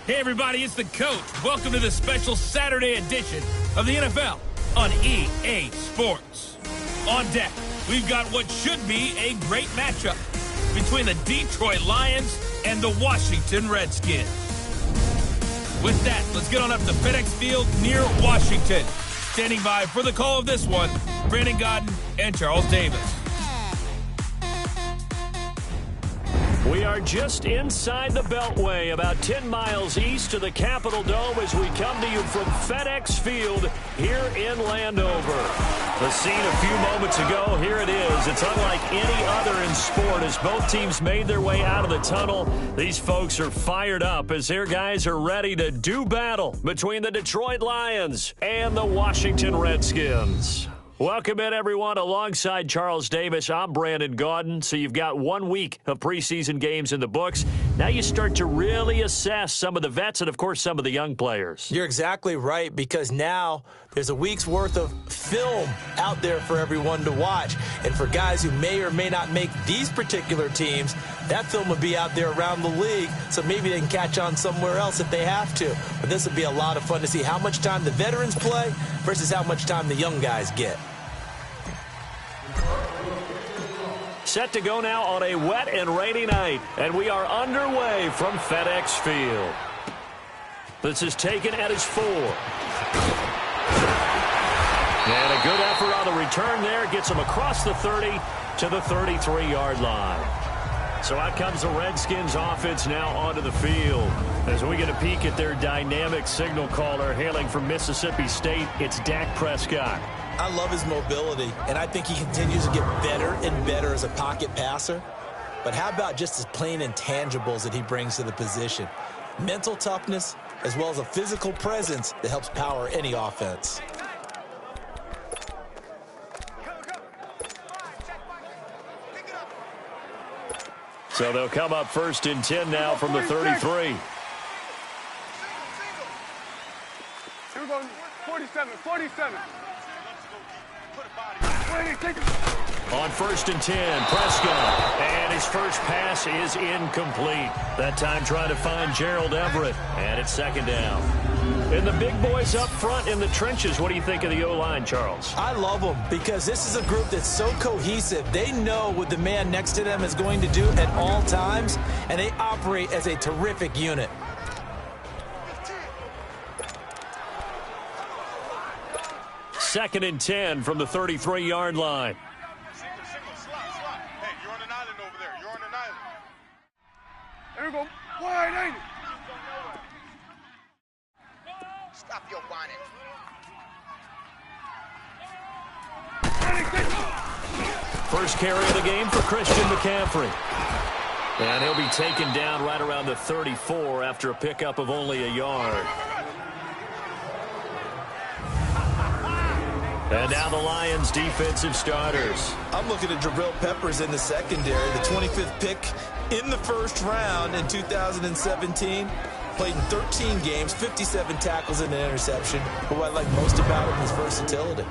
Hey everybody, it's the coach. Welcome to the special Saturday edition of the NFL on EA Sports. On deck, we've got what should be a great matchup between the Detroit Lions and the Washington Redskins. With that, let's get on up to FedEx Field near Washington. Standing by for the call of this one, Brandon Godden and Charles Davis. We are just inside the Beltway, about 10 miles east of the Capitol Dome as we come to you from FedEx Field here in Landover. The scene a few moments ago, here it is. It's unlike any other in sport as both teams made their way out of the tunnel. These folks are fired up as their guys are ready to do battle between the Detroit Lions and the Washington Redskins. Welcome in, everyone. Alongside Charles Davis, I'm Brandon Gaudin. So you've got 1 week of preseason games in the books. Now you start to really assess some of the vets and, of course, some of the young players. You're exactly right, because now there's a week's worth of film out there for everyone to watch. And for guys who may or may not make these particular teams, that film will be out there around the league, so maybe they can catch on somewhere else if they have to. But this will be a lot of fun to see how much time the veterans play versus how much time the young guys get. Set to go now on a wet and rainy night, and we are underway from FedEx Field. This is taken at his 4. And a good effort on the return there. Gets him across the 30 to the 33-yard line. So out comes the Redskins offense now onto the field. As we get a peek at their dynamic signal caller hailing from Mississippi State, it's Dak Prescott. I love his mobility, and I think he continues to get better and better as a pocket passer. But how about just his plain intangibles that he brings to the position? Mental toughness, as well as a physical presence that helps power any offense. So they'll come up first and 10 now from the 33. Here we go, 47. On first and 10, Prescott, and his first pass is incomplete. That time trying to find Gerald Everett, and it's second down. And the big boys up front in the trenches, what do you think of the O-line, Charles? I love them because this is a group that's so cohesive. They know what the man next to them is going to do at all times, and they operate as a terrific unit. Second and 10 from the 33-yard line. Single, slot. Hey, you're on an island over there. You're on an island. There we go. Wide, ain't it? Stop your whining. First carry of the game for Christian McCaffrey. And he'll be taken down right around the 34 after a pickup of only a yard. And now the Lions defensive starters. I'm looking at Jabril Peppers in the secondary, the 25th pick in the first round in 2017. Played in 13 games, 57 tackles and an interception. But what I like most about him is versatility.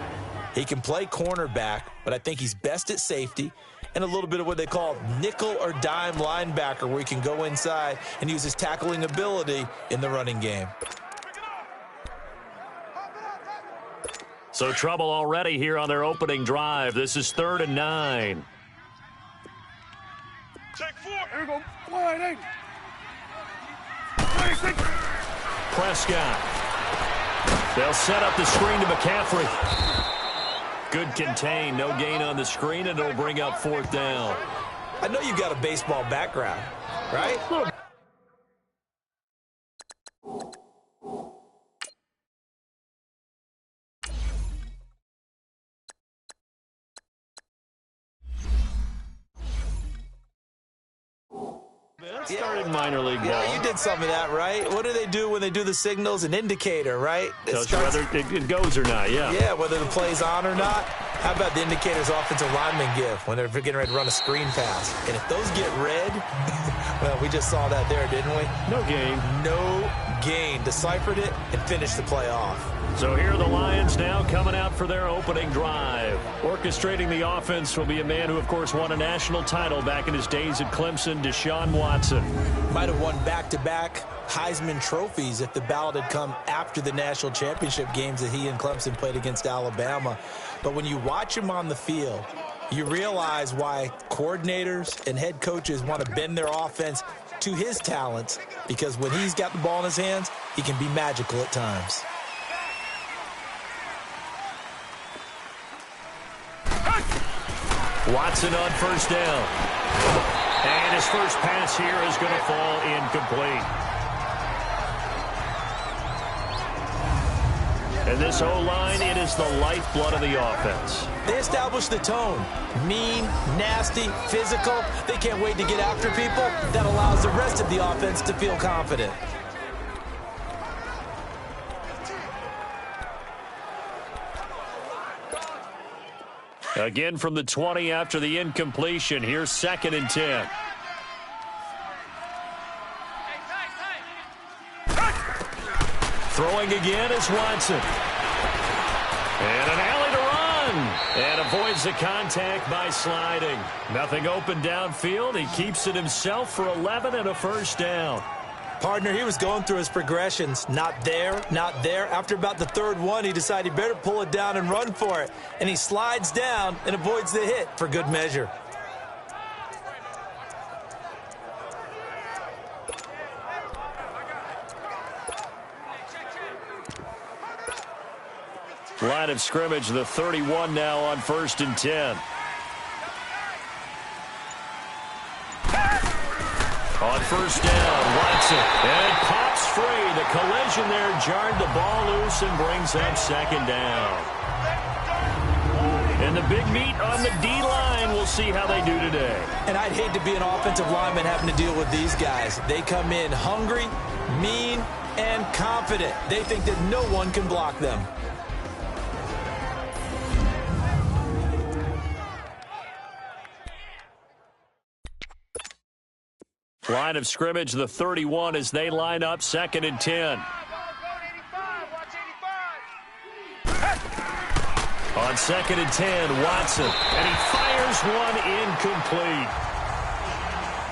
He can play cornerback, but I think he's best at safety and a little bit of what they call nickel or dime linebacker, where he can go inside and use his tackling ability in the running game. So trouble already here on their opening drive. This is 3rd and 9. Check 4. Here we go. Wide, ain't it? Prescott. They'll set up the screen to McCaffrey. Good contain. No gain on the screen, and it'll bring up 4th down. I know you've got a baseball background, right? Started minor league ball. Yeah, you did some of that, right? What do they do when they do the signals? An indicator, right? Tells you whether it goes or not, yeah. Yeah, whether the play's on or not. How about the indicators offensive linemen give when they're getting ready to run a screen pass? And if those get red, well, we just saw that there, didn't we? No gain. No gain. Deciphered it and finished the play off. So here are the Lions now coming out for their opening drive. Orchestrating the offense will be a man who, of course, won a national title back in his days at Clemson, Deshaun Watson. Might have won back-to-back Heisman trophies if the ballot had come after the national championship games that he and Clemson played against Alabama. But when you watch him on the field, you realize why coordinators and head coaches want to bend their offense to his talents, because when he's got the ball in his hands, he can be magical at times. Watson on first down. And his first pass here is going to fall incomplete. And this O-line, it is the lifeblood of the offense. They establish the tone. Mean, nasty, physical. They can't wait to get after people. That allows the rest of the offense to feel confident. Again from the 20 after the incompletion. Here's 2nd and 10. Throwing again is Watson. And an alley to run. And avoids the contact by sliding. Nothing open downfield. He keeps it himself for 11 and a first down. Partner, he was going through his progressions. Not there, not there. After about the 3rd one, he decided he better pull it down and run for it. And he slides down and avoids the hit for good measure. Line of scrimmage, the 31 now on 1st and 10. On first down, Watson. And it pops free. The collision there jarred the ball loose and brings up 2nd down. And the big meat on the D-line. We'll see how they do today. And I'd hate to be an offensive lineman having to deal with these guys. They come in hungry, mean, and confident. They think that no one can block them. Line of scrimmage, the 31 as they line up 2nd and 10. On 2nd and 10, Watson. And he fires one incomplete.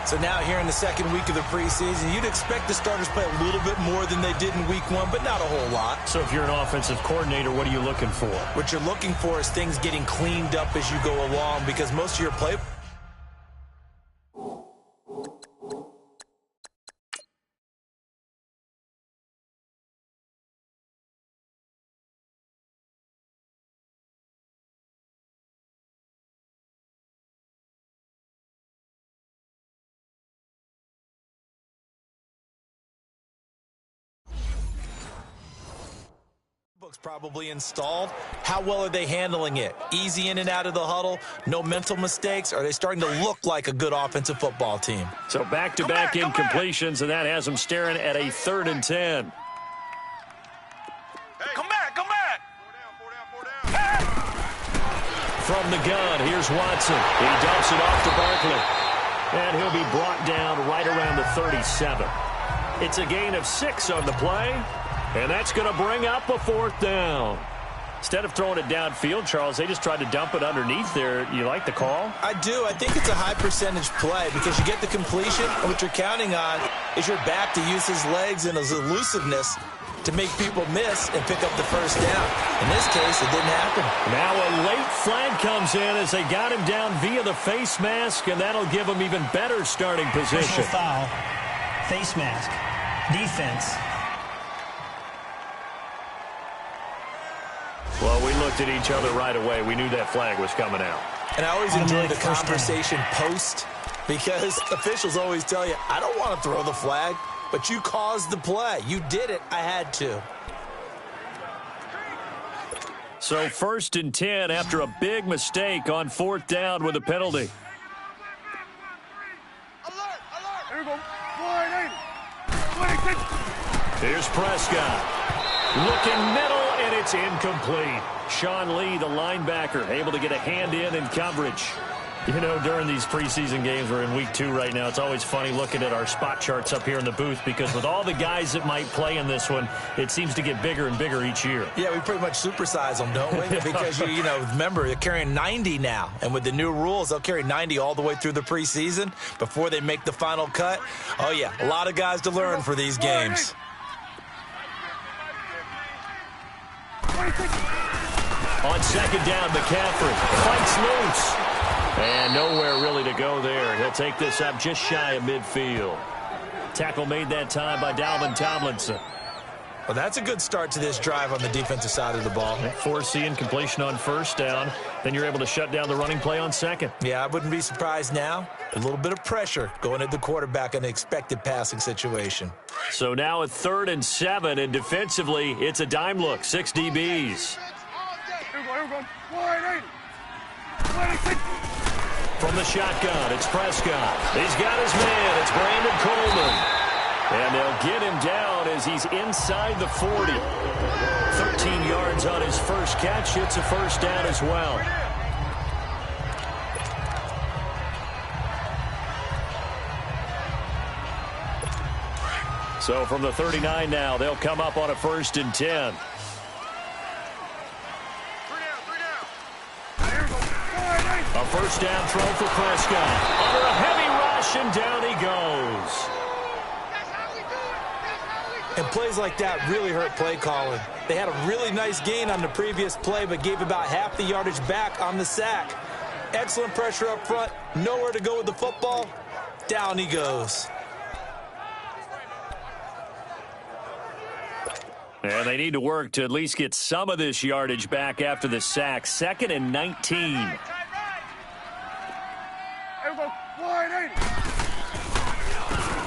So now here in the 2nd week of the preseason, you'd expect the starters play a little bit more than they did in week 1, but not a whole lot. So if you're an offensive coordinator, what are you looking for? What you're looking for is things getting cleaned up as you go along, because most of your play... probably installed. How well are they handling it? Easy in and out of the huddle, no mental mistakes? Are they starting to look like a good offensive football team? So back-to-back incompletions, and that has them staring at a 3rd and 10. Hey. Come back. Four down. From the gun, here's Watson. He dumps it off to Barkley. And he'll be brought down right around the 37. It's a gain of 6 on the play. And that's going to bring up a 4th down. Instead of throwing it downfield, Charles, they just tried to dump it underneath there. You like the call? I do. I think it's a high percentage play because you get the completion, and what you're counting on is your back to use his legs and his elusiveness to make people miss and pick up the 1st down. In this case, it didn't happen. Now a late flag comes in as they got him down via the face mask, and that'll give him even better starting position. Personal foul, face mask, defense. Well, we looked at each other right away. We knew that flag was coming out. And I always enjoy the conversation post, because officials always tell you, I don't want to throw the flag, but you caused the play. You did it. I had to. So 1st and 10 after a big mistake on 4th down with a penalty. Here we go. 480. Here's Prescott. Looking middle, and it's incomplete. Sean Lee, the linebacker, able to get a hand in coverage. You know, during these preseason games, we're in week 2 right now, it's always funny looking at our spot charts up here in the booth because with all the guys that might play in this one, it seems to get bigger and bigger each year. Yeah, we pretty much supersize them, don't we? Because, you know, remember, they're carrying 90 now. And with the new rules, they'll carry 90 all the way through the preseason before they make the final cut. Oh, yeah, a lot of guys to learn for these games. On second down, McCaffrey fights loose. And nowhere really to go there. He'll take this up just shy of midfield. Tackle made that time by Dalvin Tomlinson. Well, that's a good start to this drive on the defensive side of the ball. Forcing completion on first down. Then you're able to shut down the running play on second. Yeah, I wouldn't be surprised now. A little bit of pressure going at the quarterback in an expected passing situation. So now at 3rd and 7, and defensively, it's a dime look. 6 DBs. Here we go. 180. From the shotgun, it's Prescott. He's got his man. It's Brandon Coleman. And they'll get him down as he's inside the 40. 13 yards on his first catch. It's a first down as well. So from the 39 now, they'll come up on a 1st and 10. A first down throw for Prescott. Under a heavy rush, and down he goes. And plays like that really hurt play calling. They had a really nice gain on the previous play, but gave about half the yardage back on the sack. Excellent pressure up front. Nowhere to go with the football. Down he goes. And they need to work to at least get some of this yardage back after the sack. 2nd and 19.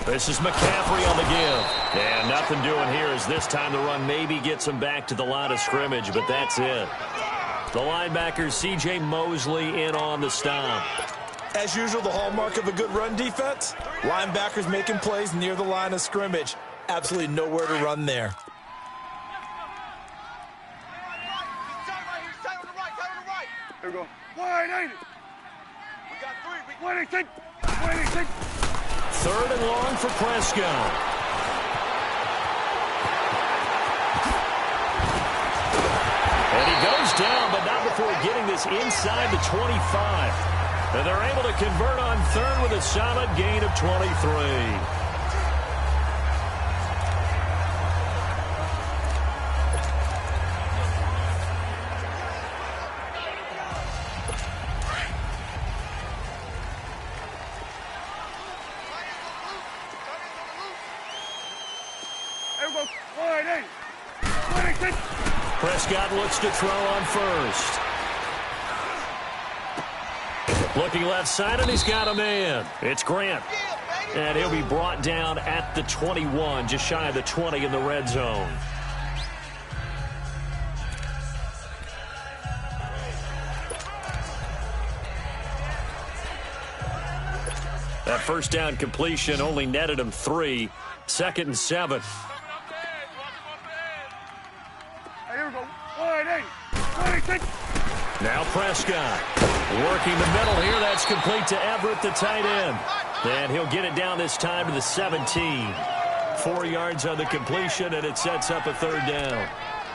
This is McCaffrey on the give. And nothing doing here as this time the run maybe gets him back to the line of scrimmage, but that's it. The linebacker, C.J. Mosley, in on the stop. As usual, the hallmark of a good run defense, linebackers making plays near the line of scrimmage. Absolutely nowhere to run there. Here we go. 180. We got 3. 186. 186. 3rd and long for Prescott. And he goes down, but not before getting this inside the 25. And they're able to convert on 3rd with a solid gain of 23. Prescott looks to throw on 1st. Looking left side, and he's got a man. It's Grant. And he'll be brought down at the 21, just shy of the 20 in the red zone. That first down completion only netted him 3. 2nd and 7. Now Prescott working the middle here. That's complete to Everett, the tight end. And he'll get it down this time to the 17. 4 yards on the completion, and it sets up a 3rd down.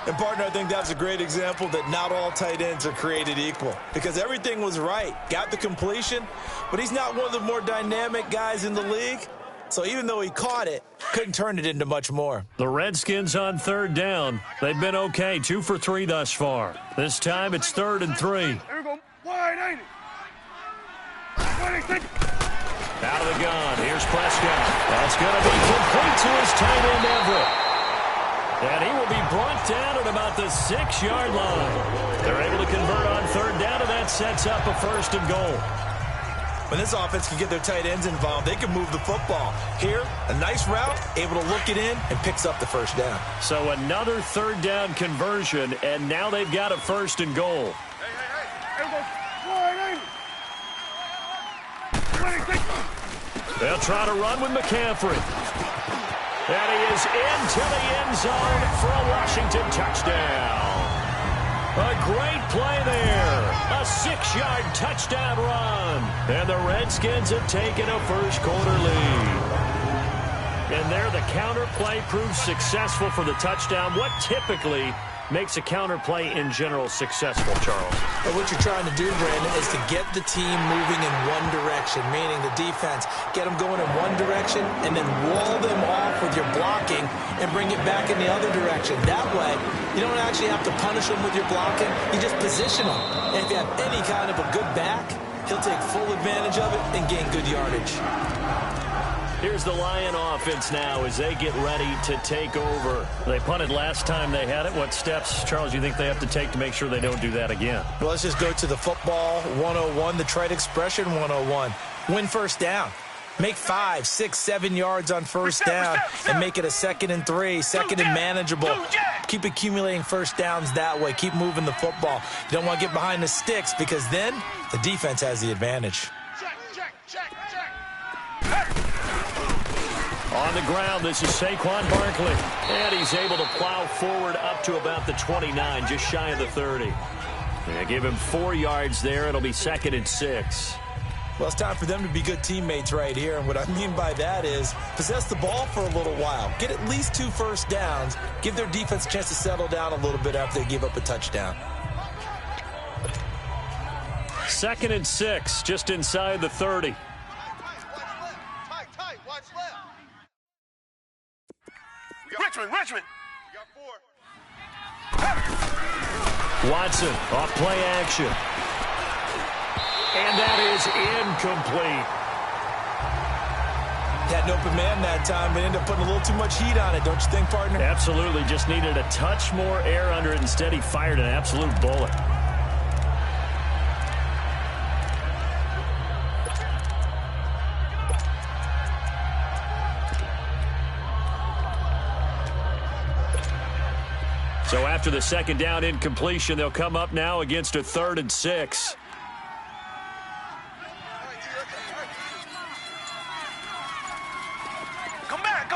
And, partner, I think that's a great example that not all tight ends are created equal because everything was right. Got the completion, but he's not one of the more dynamic guys in the league. So even though he caught it, couldn't turn it into much more. The Redskins on 3rd down. They've been okay, 2 for 3 thus far. This time it's 3rd and 3. Here we go. 180. 186. Out of the gun. Here's Prescott. That's going to be complete to his tight end, Everett. And he will be brought down at about the 6-yard line. They're able to convert on 3rd down, and that sets up a 1st and goal. When this offense can get their tight ends involved, they can move the football. Here, a nice route, able to look it in, and picks up the 1st down. So another 3rd down conversion, and now they've got a 1st and goal. Hey, here we go. 180. They'll try to run with McCaffrey. And he is into the end zone for a Washington touchdown. A great play there. A 6-yard touchdown run. And the Redskins have taken a first quarter lead. And there the counter play proves successful for the touchdown. What typically makes a counter play in general successful, Charles? But what you're trying to do, Brandon, is to get the team moving in one direction, meaning the defense, get them going in one direction and then wall them off with your blocking and bring it back in the other direction. That way, you don't actually have to punish them with your blocking. You just position them. And if you have any kind of a good back, he'll take full advantage of it and gain good yardage. Here's the Lion offense now as they get ready to take over. They punted last time they had it. What steps, Charles, you think they have to take to make sure they don't do that again? Well, let's just go to the football 101, the trite expression 101. Win first down. Make 5, 6, 7 yards on first down and make it a 2nd and 3, second and manageable. Keep accumulating first downs that way. Keep moving the football. You don't want to get behind the sticks because then the defense has the advantage. On the ground, this is Saquon Barkley. And he's able to plow forward up to about the 29, just shy of the 30. They give him 4 yards there. It'll be 2nd and 6. Well, it's time for them to be good teammates right here. And what I mean by that is possess the ball for a little while. Get at least 2 first downs. Give their defense a chance to settle down a little bit after they give up a touchdown. 2nd and 6, just inside the 30. Richmond. You got 4. Watson off play action. And that is incomplete. Had an open man that time, but ended up putting a little too much heat on it, don't you think, partner? Absolutely. Just needed a touch more air under it. Instead, he fired an absolute bullet. So after the 2nd down incompletion, they'll come up now against a 3rd and 6. Come back.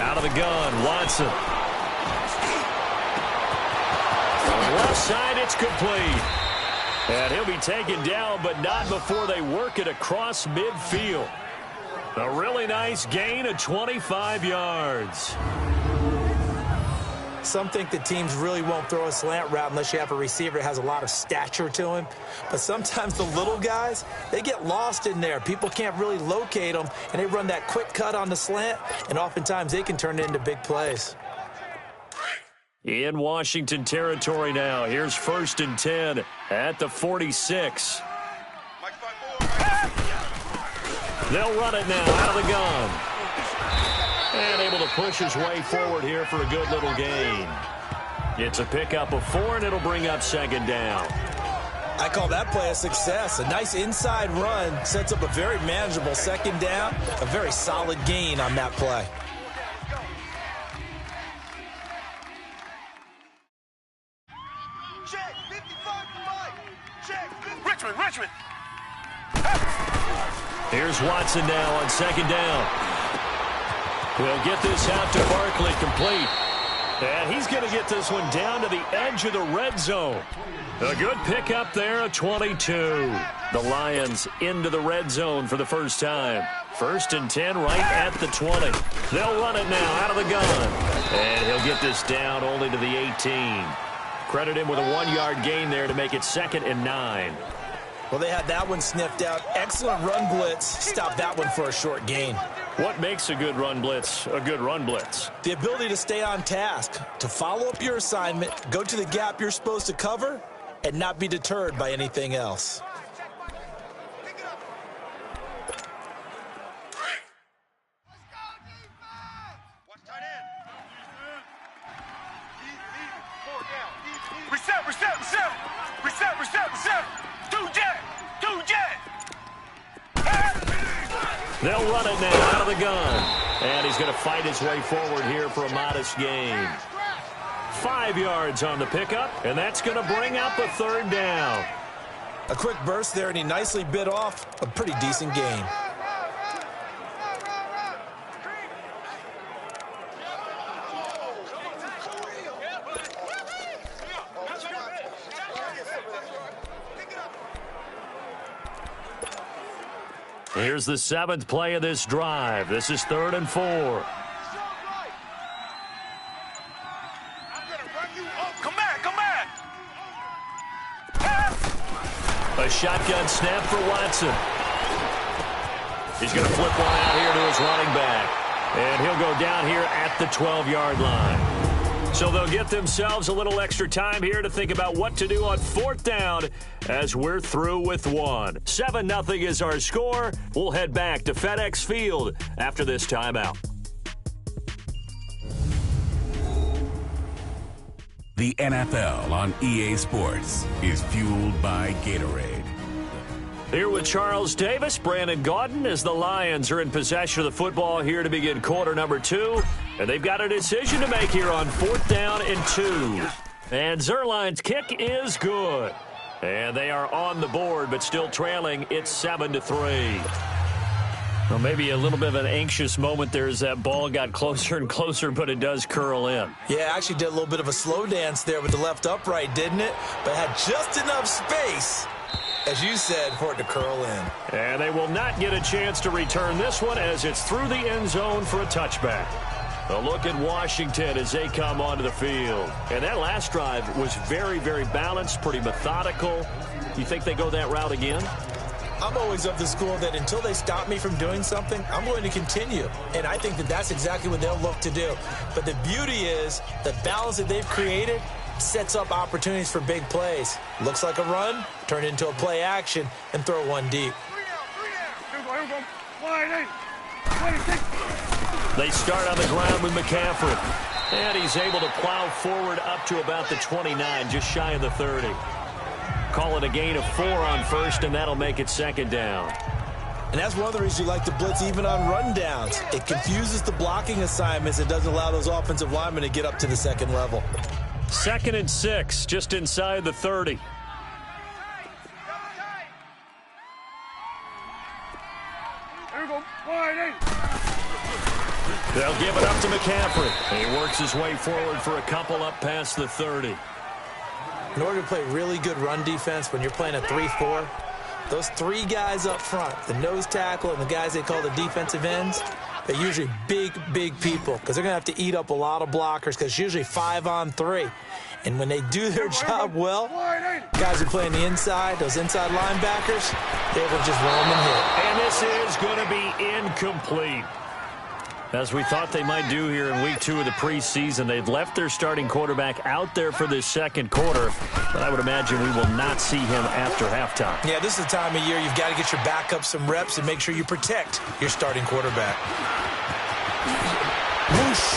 Out of the gun, Watson. On the left side, it's complete. And he'll be taken down, but not before they work it across midfield. A really nice gain of 25 yards. Some think that teams really won't throw a slant route unless you have a receiver that has a lot of stature to him. But sometimes the little guys, they get lost in there. People can't really locate them, and they run that quick cut on the slant, and oftentimes they can turn it into big plays. In Washington territory now. Here's 1st and 10 at the 46. They'll run it now out of the gun. And able to push his way forward here for a good little gain. It's a pickup of 4, and it'll bring up 2nd down. I call that play a success. A nice inside run sets up a very manageable 2nd down. A very solid gain on that play. Check, 55. Check, Richmond. Here's Watson now on 2nd down. We'll get this out to Barkley, complete. And he's going to get this one down to the edge of the red zone. A good pickup there, a 22. The Lions into the red zone for the first time. 1st and 10 right at the 20. They'll run it now out of the gun. And he'll get this down only to the 18. Credit him with a 1-yard gain there to make it 2nd and 9. Well, they had that one sniffed out. Excellent run blitz. Stopped that one for a short gain. What makes a good run blitz a good run blitz? The ability to stay on task, to follow up your assignment, go to the gap you're supposed to cover, and not be deterred by anything else. Reset. Two jet. They'll run it now out of the gun. And he's going to fight his way forward here for a modest gain. 5 yards on the pickup, and that's going to bring up a 3rd down. A quick burst there, and he nicely bit off a pretty decent gain. Here's the 7th play of this drive. This is 3rd and 4. I'm gonna run you up. Come back, come back. A shotgun snap for Watson. He's going to flip one out here to his running back. And he'll go down here at the 12-yard line. So they'll get themselves a little extra time here to think about what to do on 4th down as we're through with one. 7-0 is our score. We'll head back to FedEx Field after this timeout. The NFL on EA Sports is fueled by Gatorade. Here with Charles Davis, Brandon Gaudin, as the Lions are in possession of the football here to begin quarter number 2. And they've got a decision to make here on 4th down and 2. And Zuerlein's kick is good. And they are on the board, but still trailing. It's 7-3. Well, maybe a little bit of an anxious moment there as that ball got closer and closer, but it does curl in. Yeah, actually did a little bit of a slow dance there with the left upright, didn't it? But had just enough space, as you said, for it to curl in. And they will not get a chance to return this one as it's through the end zone for a touchback. A look at Washington as they come onto the field. And that last drive was very, very balanced, pretty methodical. You think they go that route again? I'm always of the school that until they stop me from doing something, I'm going to continue. And I think that that's exactly what they'll look to do. But the beauty is the balance that they've created sets up opportunities for big plays. Looks like a run, turn it into a play action, and throw one deep. They start on the ground with McCaffrey. And he's able to plow forward up to about the 29, just shy of the 30. Call it a gain of 4 on 1st, and that'll make it 2nd down. And that's one of the reasons you like to blitz even on rundowns. It confuses the blocking assignments. It doesn't allow those offensive linemen to get up to the 2nd level. 2nd and 6, just inside the 30. They'll give it up to McCaffrey. He works his way forward for a couple up past the 30. In order to play really good run defense when you're playing a 3-4, those 3 guys up front, the nose tackle and the guys they call the defensive ends, they're usually big, big people because they're going to have to eat up a lot of blockers because it's usually 5 on 3. And when they do their job well, guys who play on the inside, those inside linebackers, they will just roam and hit. And this is going to be incomplete. As we thought they might do here in week 2 of the preseason, they've left their starting quarterback out there for this 2nd quarter, but I would imagine we will not see him after halftime. Yeah, this is the time of year you've got to get your backup some reps and make sure you protect your starting quarterback. Whoosh!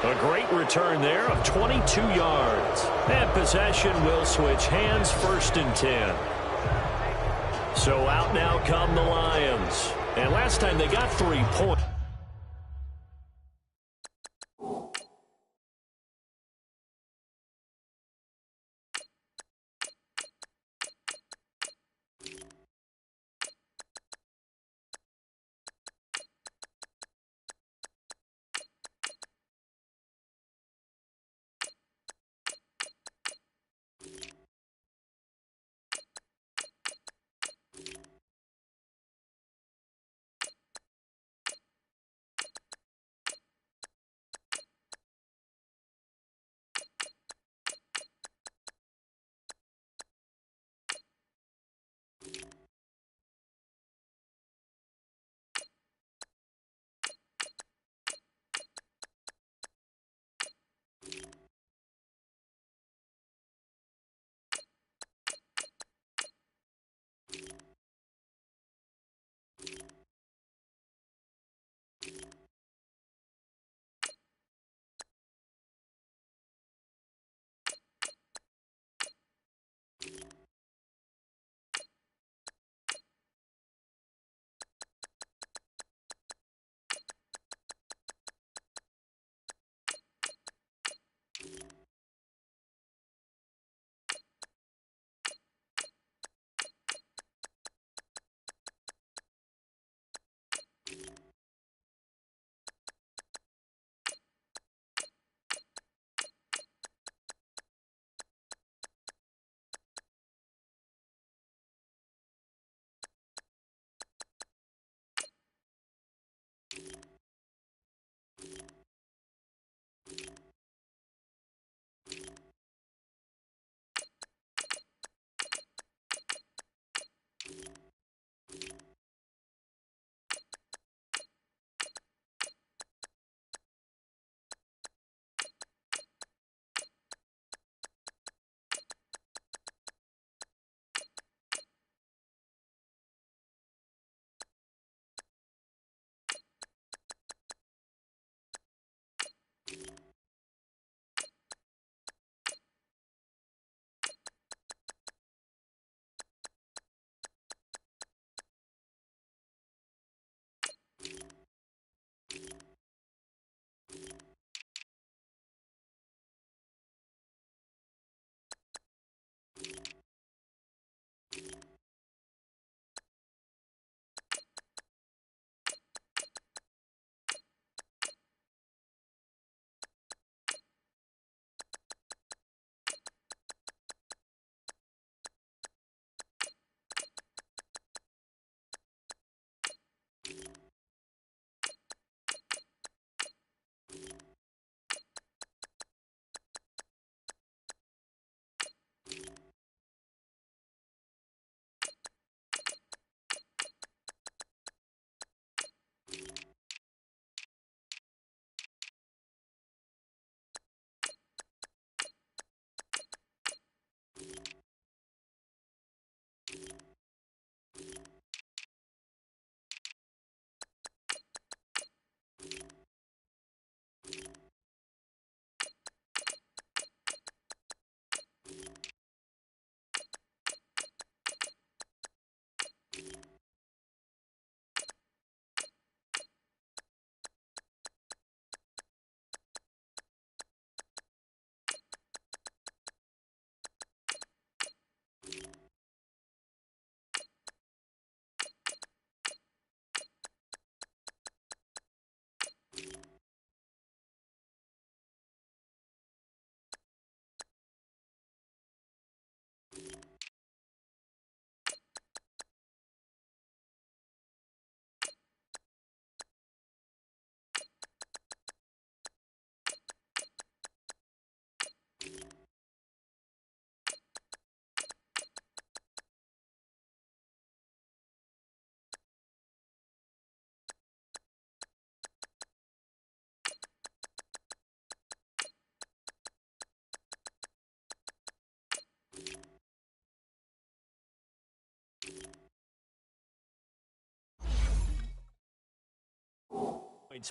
A great return there of 22 yards. And possession will switch hands, 1st and 10. So out now come the Lions. And last time they got 3 points.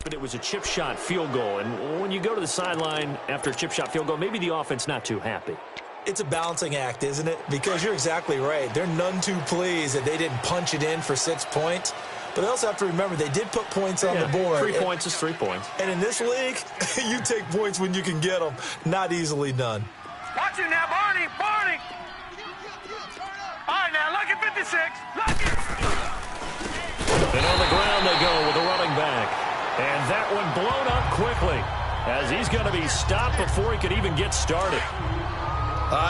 But it was a chip shot field goal. And when you go to the sideline after a chip shot field goal, maybe the offense not too happy. It's a balancing act, isn't it? Because you're exactly right. They're none too pleased that they didn't punch it in for 6 points. But they also have to remember they did put points on the board. 3 points is 3 points. And in this league, you take points when you can get them. Not easily done. Watch it now, Barney. Barney. All right, now, look at 56. Look it. And on the ground they go with the running back. And that one blown up quickly as he's going to be stopped before he could even get started.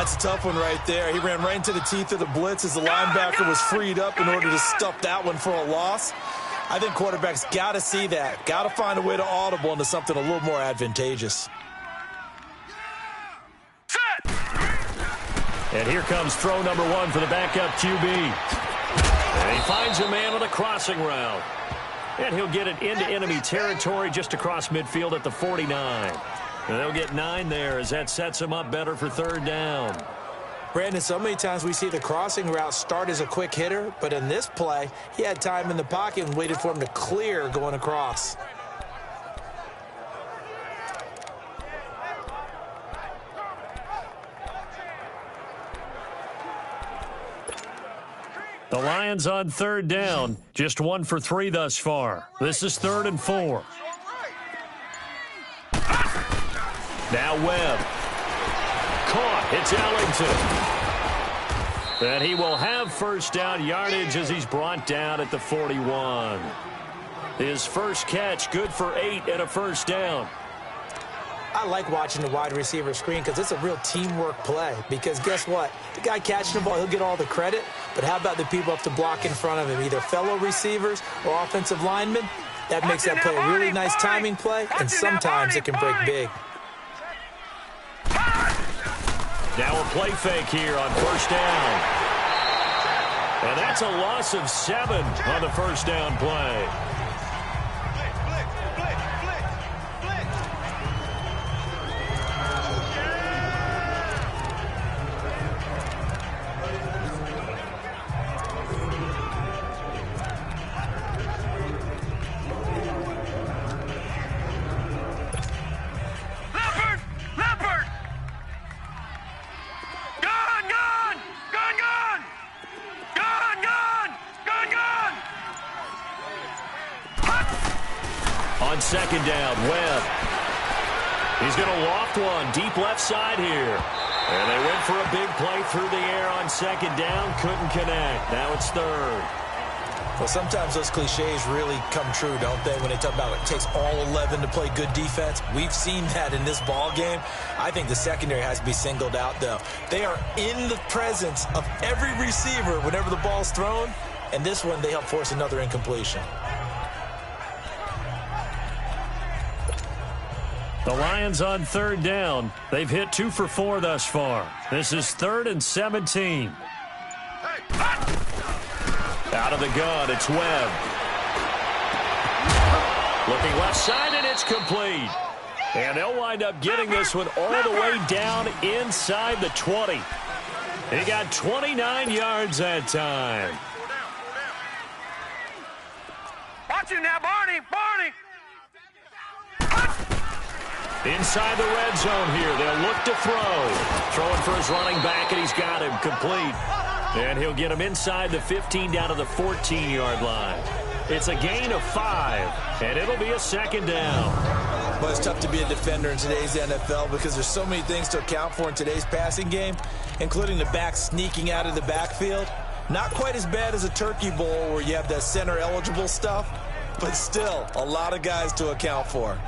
It's a tough one right there. He ran right into the teeth of the blitz as the linebacker was freed up in order to stuff that one for a loss. I think quarterbacks got to see that. Got to find a way to audible into something a little more advantageous. And here comes throw number 1 for the backup QB. And he finds a man on a crossing route. And he'll get it into enemy territory just across midfield at the 49. And they'll get 9 there as that sets him up better for third down. Brandon, so many times we see the crossing route start as a quick hitter, but in this play, he had time in the pocket and waited for him to clear going across. The Lions on third down, just 1 for 3 thus far. This is 3rd and 4. Now Webb. Caught. It's Ellington. And he will have first down yardage as he's brought down at the 41. His first catch, good for 8 and a first down. I like watching the wide receiver screen because it's a real teamwork play. Because guess what? The guy catching the ball, he'll get all the credit. But how about the people up to block in front of him, either fellow receivers or offensive linemen? That makes that play a really nice timing play, and sometimes it can break big. Now a play fake here on first down. And that's a loss of 7 on the first down play. On second down, Webb. He's going to loft one deep left side here. And they went for a big play through the air on second down. Couldn't connect. Now it's third. Well, sometimes those cliches really come true, don't they, when they talk about it takes all 11 to play good defense. We've seen that in this ball game. I think the secondary has to be singled out, though. They are in the presence of every receiver whenever the ball's thrown, and this one they help force another incompletion. The Lions on third down. They've hit 2 for 4 thus far. This is 3rd and 17. Out of the gun, it's Webb. Looking left side, and it's complete. And they'll wind up getting this one all the way down inside the 20. He got 29 yards that time. Watch it now, Barney. Barney. Inside the red zone here. They'll look to throw. Throwing for his running back, and he's got him complete. And he'll get him inside the 15 down to the 14-yard line. It's a gain of 5, and it'll be a second down. Well, it's tough to be a defender in today's NFL because there's so many things to account for in today's passing game, including the back sneaking out of the backfield. Not quite as bad as a turkey bowl where you have that center-eligible stuff, but still a lot of guys to account for.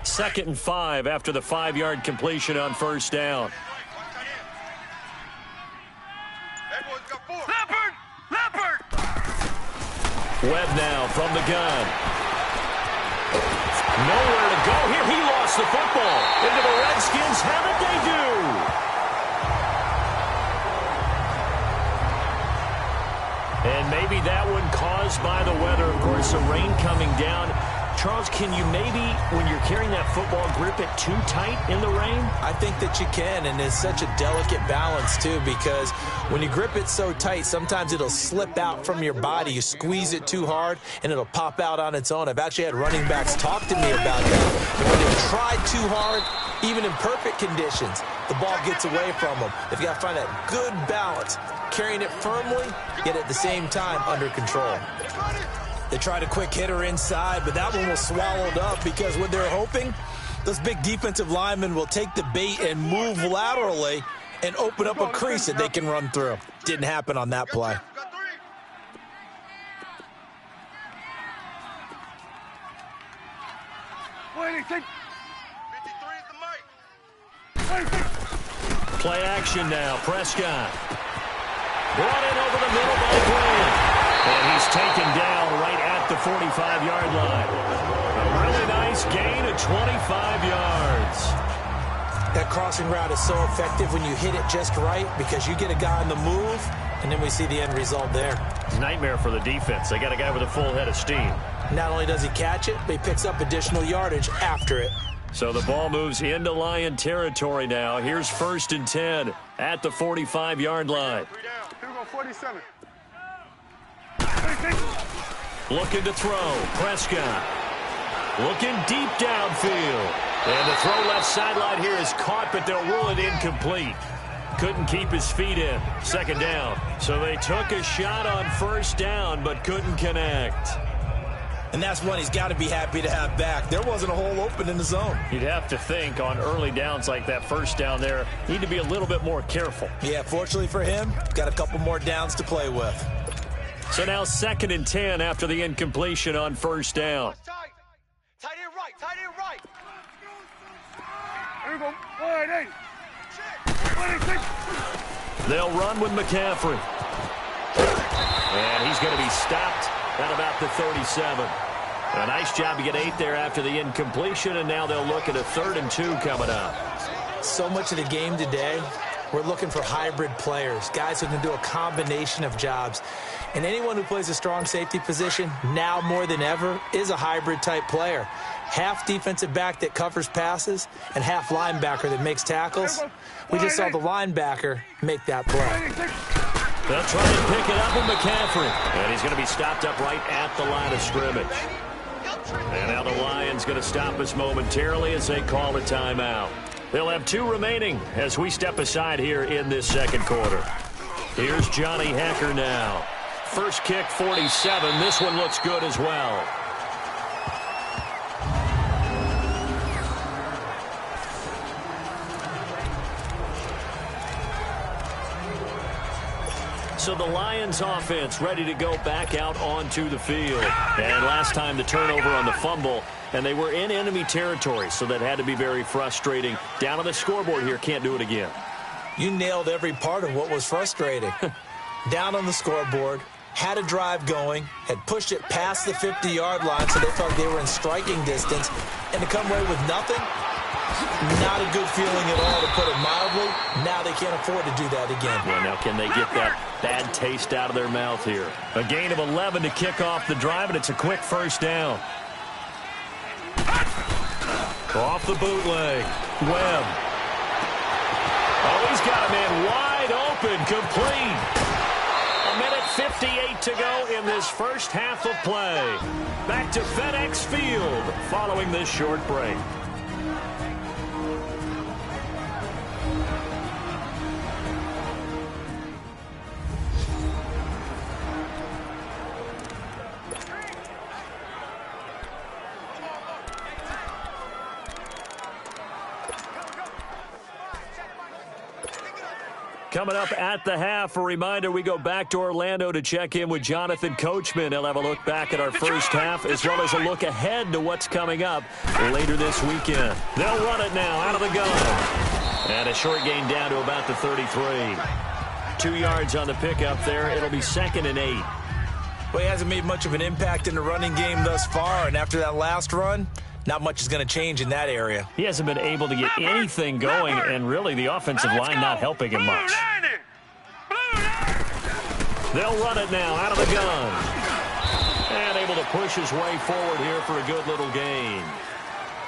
2nd and 5 after the 5-yard completion on first down. Leopard! Leopard! Webb now from the gun. Nowhere to go here. He lost the football. Into the Redskins. Haven't they do? And maybe that one caused by the weather. Of course, the rain coming down. Charles, can you maybe, when you're carrying that football, grip it too tight in the rain? I think that you can, and it's such a delicate balance, too, because when you grip it so tight, sometimes it'll slip out from your body. You squeeze it too hard, and it'll pop out on its own. I've actually had running backs talk to me about that. And when they've tried too hard, even in perfect conditions, the ball gets away from them. They've got to find that good balance, carrying it firmly, yet at the same time under control. They tried a quick hitter inside, but that one was swallowed up because what they're hoping, those big defensive linemen will take the bait and move laterally and open up a crease that they can run through. Didn't happen on that play. Play action now. Prescott. Brought in over the middle by Grant. And he's taken down right at the 45-yard line. A really nice gain of 25 yards. That crossing route is so effective when you hit it just right because you get a guy on the move, and then we see the end result there. It's a nightmare for the defense. They got a guy with a full head of steam. Not only does he catch it, but he picks up additional yardage after it. So the ball moves into Lion territory now. Here's 1st and 10 at the 45-yard line. Here we go, 47. Looking to throw. Prescott. Looking deep downfield. And the throw left sideline here is caught, but they'll rule it incomplete. Couldn't keep his feet in. 2nd down. So they took a shot on 1st down, but couldn't connect. And that's one he's got to be happy to have back. There wasn't a hole open in the zone. You'd have to think on early downs like that 1st down there, need to be a little bit more careful. Yeah, fortunately for him, got a couple more downs to play with. So now 2nd and 10 after the incompletion on 1st down. Tight end right, tight end right. Here we go, 180. They'll run with McCaffrey. And he's going to be stopped at about the 37. A nice job to get 8 there after the incompletion, and now they'll look at a 3rd and 2 coming up. So much of the game today, we're looking for hybrid players, guys who can do a combination of jobs. And anyone who plays a strong safety position, now more than ever, is a hybrid-type player. Half defensive back that covers passes and half linebacker that makes tackles. We just saw the linebacker make that play. They'll try to pick it up with McCaffrey. And he's going to be stopped up right at the line of scrimmage. And now the Lions going to stop us momentarily as they call a timeout. They'll have 2 remaining as we step aside here in this 2nd quarter. Here's Johnny Hecker now. First kick, 47. This one looks good as well. So the Lions offense ready to go back out onto the field. And last time the turnover on the fumble, and they were in enemy territory, so that had to be very frustrating. Down on the scoreboard here, can't do it again. You nailed every part of what was frustrating. Down on the scoreboard, had a drive going, had pushed it past the 50-yard line so they felt they were in striking distance, and to come away with nothing, not a good feeling at all, to put it mildly. Now they can't afford to do that again. Well, now can they get that bad taste out of their mouth here? A gain of 11 to kick off the drive, and it's a quick 1st down. Off the bootleg. Webb. Oh, he's got a man wide open, complete. 1:58 to go in this first half of play. Back to FedEx Field following this short break. Coming up at the half, a reminder, we go back to Orlando to check in with Jonathan Coachman. He'll have a look back at our first half as well as a look ahead to what's coming up later this weekend. They'll run it now out of the gun. And a short gain down to about the 33. 2 yards on the pickup there. It'll be 2nd and 8. Well, he hasn't made much of an impact in the running game thus far, and after that last run, not much is going to change in that area. He hasn't been able to get anything going, and really the offensive line not helping him much. They'll run it now out of the gun. And able to push his way forward here for a good little gain.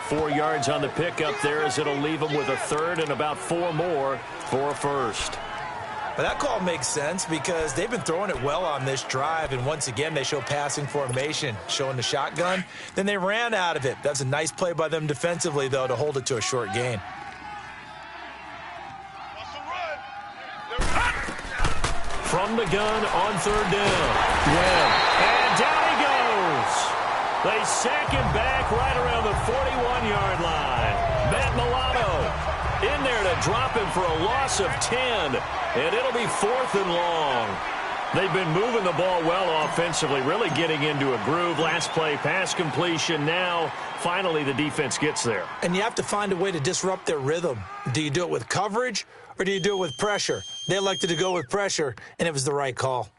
4 yards on the pickup there as it'll leave him with a third and about 4 more for a first. But that call makes sense because they've been throwing it well on this drive, and once again they show passing formation, showing the shotgun. Then they ran out of it. That's a nice play by them defensively, though, to hold it to a short gain. From the gun on third down. And down he goes. They sack him back right around the 41-yard line. Matt Milano in there to drop him for a loss of 10. And it'll be 4th and long. They've been moving the ball well offensively, really getting into a groove. Last play, pass completion. Now, finally, the defense gets there. And you have to find a way to disrupt their rhythm. Do you do it with coverage or do you do it with pressure? They elected to go with pressure, and it was the right call.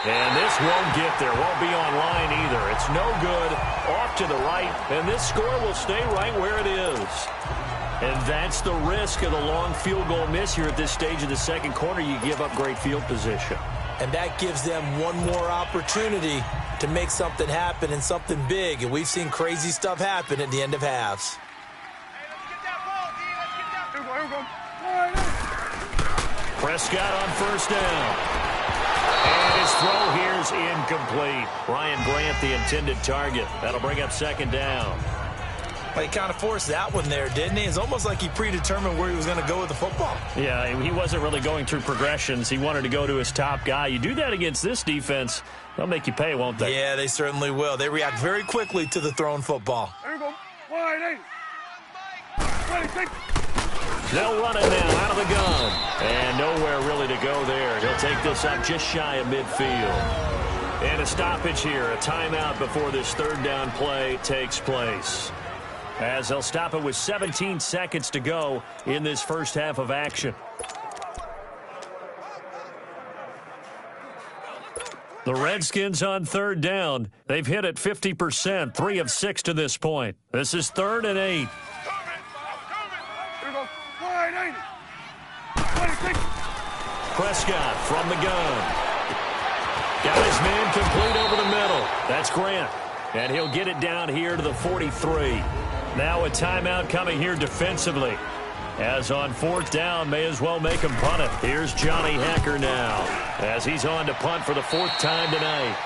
And this won't get there, won't be online either. It's no good, off to the right, and this score will stay right where it is. And that's the risk of the long field goal miss here at this stage of the second quarter. You give up great field position. And that gives them one more opportunity to make something happen and something big. And we've seen crazy stuff happen at the end of halves. Prescott on first down. And his throw here is incomplete. Ryan Grant, the intended target. That'll bring up second down. Well, he kind of forced that one there, didn't he? It's almost like he predetermined where he was going to go with the football. Yeah, he wasn't really going through progressions. He wanted to go to his top guy. You do that against this defense, they'll make you pay, won't they? Yeah, they certainly will. They react very quickly to the thrown football. There you go. Wide 8. They'll run it now out of the gun. And nowhere really to go there. He'll take this up just shy of midfield. And a stoppage here, a timeout before this third down play takes place. As they'll stop it with 17 seconds to go in this first half of action. The Redskins on third down. They've hit it 50%, 3 of 6 to this point. This is 3rd and 8. Prescott from the gun. Got his man complete over the middle. That's Grant. And he'll get it down here to the 43. Now a timeout coming here defensively. As on 4th down, may as well make him punt it. Here's Johnny Hacker now as he's on to punt for the 4th time tonight.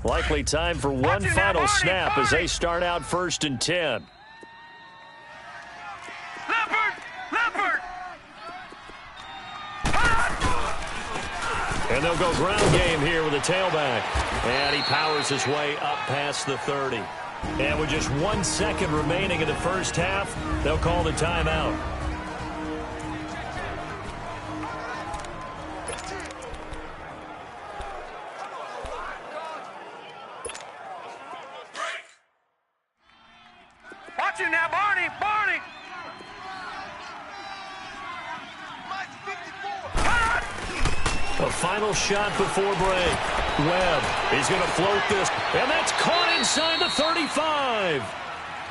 Likely time for one final snap as they start out 1st and 10. And they'll go ground game here with a tailback. And he powers his way up past the 30. And with just 1 second remaining in the first half, they'll call the timeout. Watch him now, Barney! Barney! A final shot before break. Webb, he's going to float this. And that's caught inside the 35.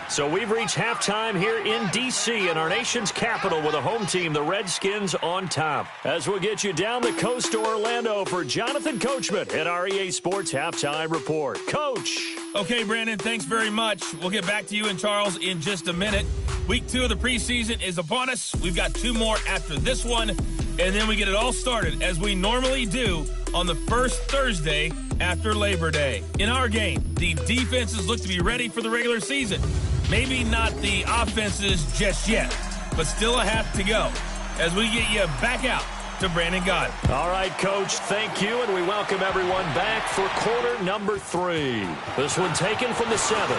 So we've reached halftime here in D.C. in our nation's capital with a home team, the Redskins, on top. As we'll get you down the coast to Orlando for Jonathan Coachman at our EA Sports Halftime Report. Coach. Okay, Brandon, thanks very much. We'll get back to you and Charles in just a minute. Week 2 of the preseason is upon us. We've got 2 more after this one, and then we get it all started, as we normally do, on the first Thursday after Labor Day. In our game, the defenses look to be ready for the regular season. Maybe not the offenses just yet, but still a half to go as we get you back out to Brandon Gott. All right, Coach, thank you, and we welcome everyone back for quarter number 3. This one taken from the 7.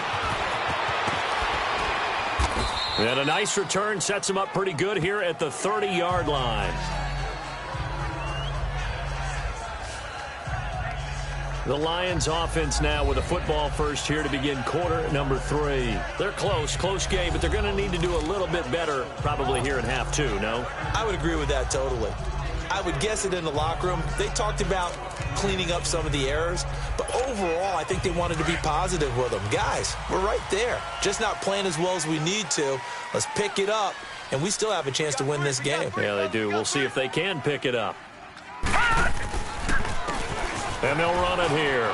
And a nice return sets him up pretty good here at the 30-yard line. The Lions offense now with a football first here to begin quarter number 3. They're close game, but they're going to need to do a little bit better probably here in half 2, no? I would agree with that totally. I would guess it in the locker room. They talked about cleaning up some of the errors, but overall, I think they wanted to be positive with them. Guys, we're right there. Just not playing as well as we need to. Let's pick it up, and we still have a chance to win this game. Yeah, they do. We'll see if they can pick it up. And they'll run it here.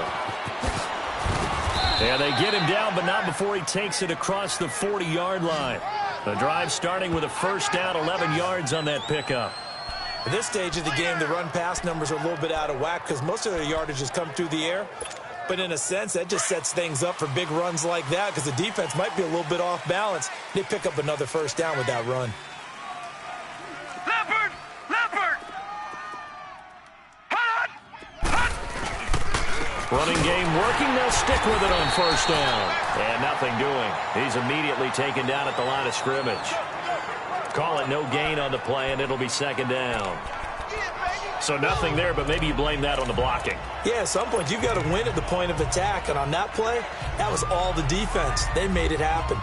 And they get him down, but not before he takes it across the 40-yard line. The drive starting with a first down, 11 yards on that pickup. At this stage of the game, the run-pass numbers are a little bit out of whack because most of their yardage has come through the air. But in a sense, that just sets things up for big runs like that because the defense might be a little bit off balance. They pick up another first down with that run. Leopard! Running game working. They'll stick with it on first down. And nothing doing. He's immediately taken down at the line of scrimmage. Call it no gain on the play, and it'll be second down. So nothing there, but maybe you blame that on the blocking. Yeah, at some point, you've got to win at the point of attack. And on that play, that was all the defense. They made it happen.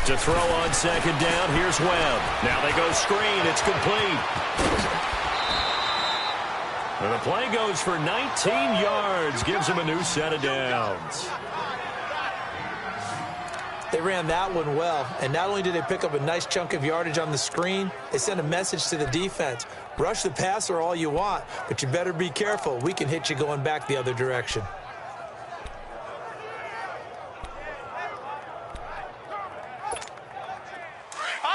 To throw on second down, here's Webb. Now they go screen. It's complete. And the play goes for 19 yards. Gives him a new set of downs. They ran that one well. And not only did they pick up a nice chunk of yardage on the screen, they sent a message to the defense. Rush the passer all you want, but you better be careful. We can hit you going back the other direction.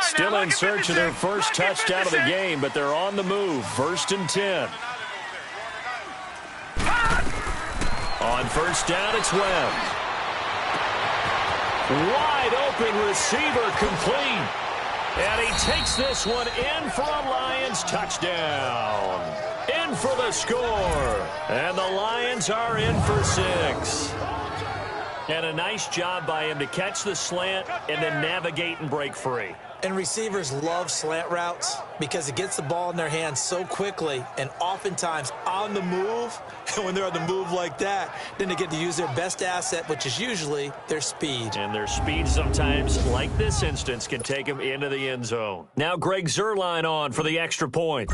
Still in search of their first touchdown of the game, but they're on the move. 1st and 10. On first down, it's Webb. Wide open receiver complete. And he takes this one in for a Lions touchdown. In for the score. And the Lions are in for 6. And a nice job by him to catch the slant and then navigate and break free. And receivers love slant routes because it gets the ball in their hands so quickly and oftentimes on the move. And when they're on the move like that, then they get to use their best asset, which is usually their speed. And their speed sometimes, like this instance, can take them into the end zone. Now Greg Zuerlein on for the extra point.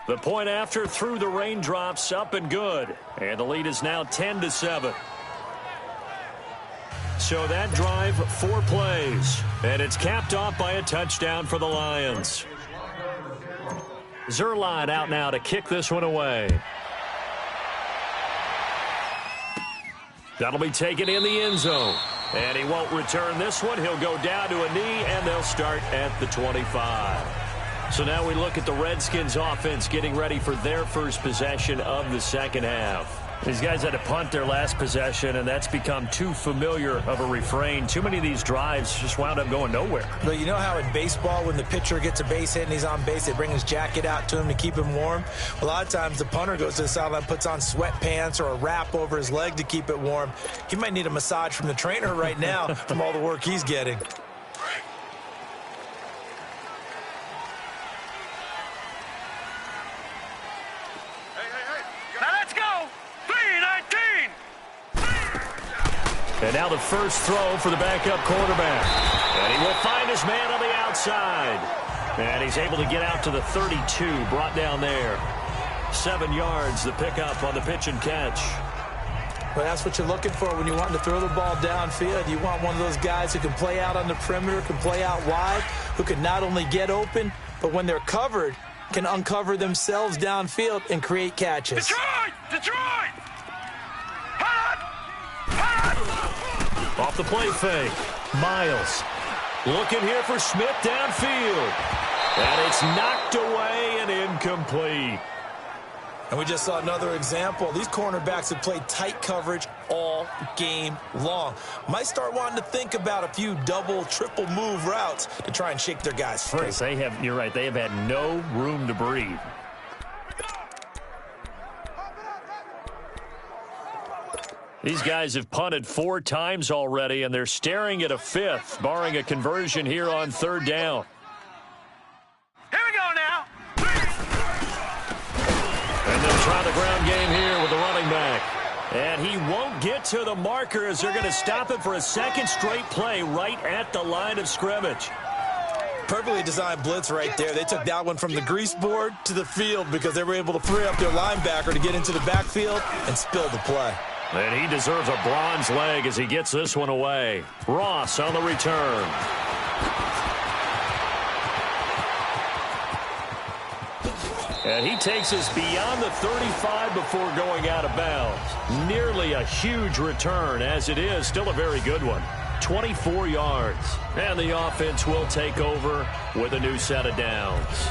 The point after through the raindrops, up and good. And the lead is now 10-7. So that drive, 4 plays. And it's capped off by a touchdown for the Lions. Zuerlein out now to kick this one away. That'll be taken in the end zone. And he won't return this one. He'll go down to a knee, and they'll start at the 25. So now we look at the Redskins offense getting ready for their first possession of the second half. These guys had to punt their last possession, and that's become too familiar of a refrain. Too many of these drives just wound up going nowhere. But you know how in baseball, when the pitcher gets a base hit and he's on base, they bring his jacket out to him to keep him warm? A lot of times the punter goes to the sideline, puts on sweatpants or a wrap over his leg to keep it warm. He might need a massage from the trainer right now from all the work he's getting. And now the first throw for the backup quarterback. And he will find his man on the outside. And he's able to get out to the 32, brought down there. 7 yards, the pickup on the pitch and catch. Well, that's what you're looking for when you want to throw the ball downfield. You want one of those guys who can play out on the perimeter, can play out wide, who can not only get open, but when they're covered, can uncover themselves downfield and create catches. Detroit! Off the play fake. Miles looking here for Smith downfield. And it's knocked away and incomplete. And we just saw another example. These cornerbacks have played tight coverage all game long. Might start wanting to think about a few double, triple move routes to try and shake their guys free. You're right, they have had no room to breathe. These guys have punted 4 times already, and they're staring at a 5th, barring a conversion here on 3rd down. Here we go now. And they'll try the ground game here with the running back. And he won't get to the marker as they're going to stop it for a 2nd straight play right at the line of scrimmage. Perfectly designed blitz right there. They took that one from the grease board to the field because they were able to free up their linebacker to get into the backfield and spill the play. And he deserves a bronze leg as he gets this one away. Ross on the return. And he takes us beyond the 35 before going out of bounds. Nearly a huge return as it is. Still a very good one. 24 yards. And the offense will take over with a new set of downs.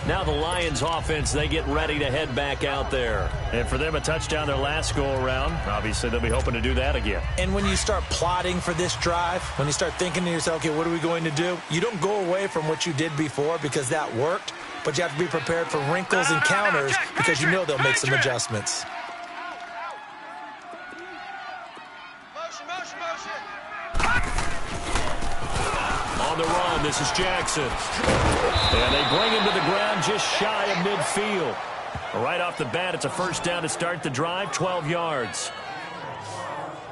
Now the Lions offense, they get ready to head back out there. And for them, a touchdown their last go-around. Obviously, they'll be hoping to do that again. And when you start plotting for this drive, when you start thinking to yourself, okay, what are we going to do? You don't go away from what you did before because that worked, but you have to be prepared for wrinkles and counters because you know they'll make some adjustments. On the run, this is Jackson. And they bring him to the ground just shy of midfield. Right off the bat, it's a 1st down to start the drive, 12 yards.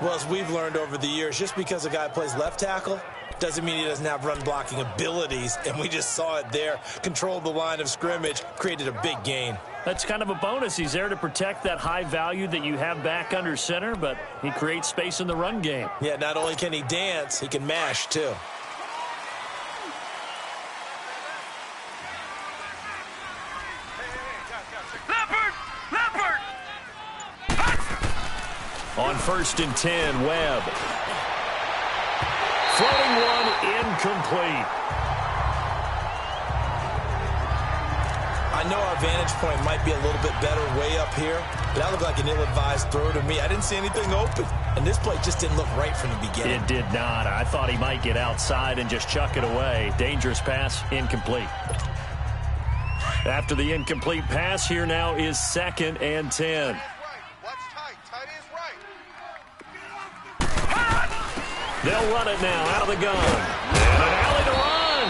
Well, as we've learned over the years, just because a guy plays left tackle doesn't mean he doesn't have run-blocking abilities, and we just saw it there. Controlled the line of scrimmage, created a big gain. That's kind of a bonus. He's there to protect that high value that you have back under center, but he creates space in the run game. Yeah, not only can he dance, he can mash, too. On 1st and 10, Webb. Floating one, incomplete. I know our vantage point might be a little bit better way up here, but that looked like an ill-advised throw to me. I didn't see anything open, and this play just didn't look right from the beginning. It did not. I thought he might get outside and just chuck it away. Dangerous pass, incomplete. After the incomplete pass, here now is 2nd and 10. They'll run it now out of the gun. And an alley to run.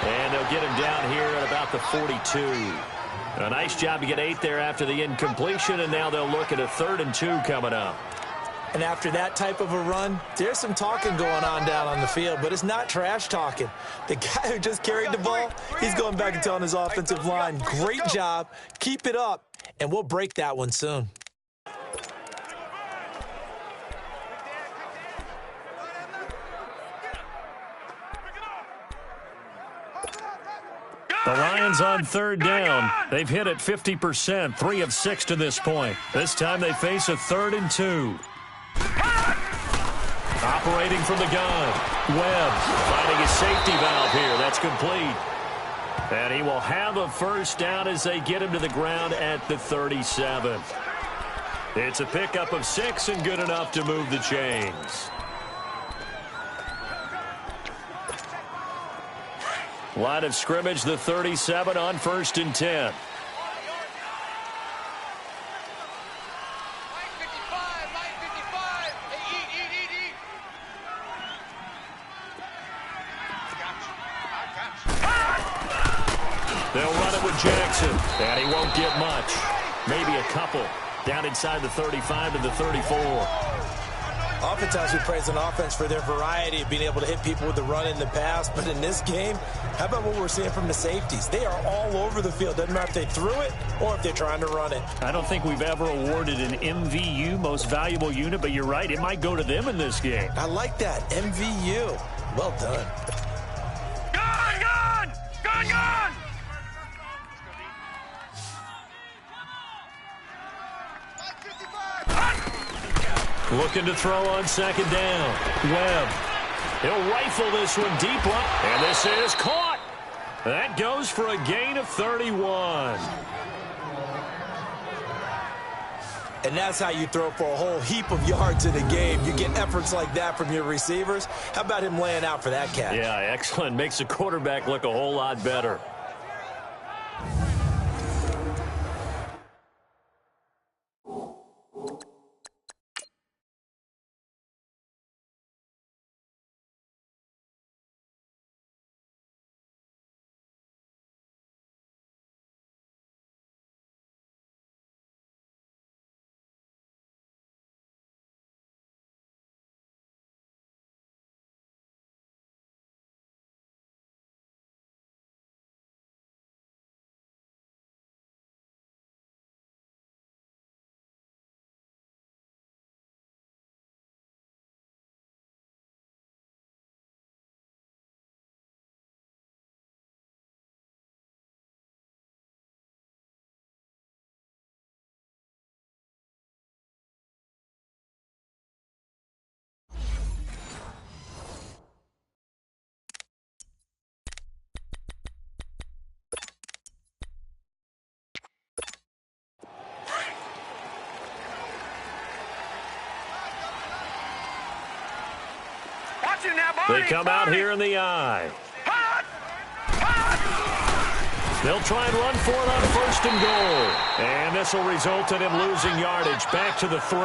And they'll get him down here at about the 42. A nice job to get 8 there after the incompletion, and now they'll look at a 3rd and 2 coming up. And after that type of a run, there's some talking going on down on the field, but it's not trash talking. The guy who just carried the ball, he's going back and telling his offensive line, great job, keep it up, and we'll break that one soon. The Lions on 3rd down. They've hit it 50%, 3 of 6 to this point. This time they face a 3rd and 2. Operating from the gun. Webb finding a safety valve here. That's complete. And he will have a 1st down as they get him to the ground at the 37. It's a pickup of 6 and good enough to move the chains. Line of scrimmage, the 37 on 1st and 10. They'll run it with Jackson, and he won't get much. Maybe a couple. Down inside the 35 to the 34. Oftentimes we praise an offense for their variety of being able to hit people with the run in the pass, but in this game, how about what we're seeing from the safeties? They are all over the field. Doesn't matter if they threw it or if they're trying to run it. I don't think we've ever awarded an MVU, most valuable unit, but you're right, it might go to them in this game. I like that, MVU. Well done. Gone! Looking to throw on 2nd down. Webb. He'll rifle this one deep up. And this is caught. That goes for a gain of 31. And that's how you throw for a whole heap of yards in a game. You get efforts like that from your receivers. How about him laying out for that catch? Yeah, excellent. Makes the quarterback look a whole lot better. They come out here in the eye. They'll try and run for it on 1st and goal. And this will result in him losing yardage back to the 3.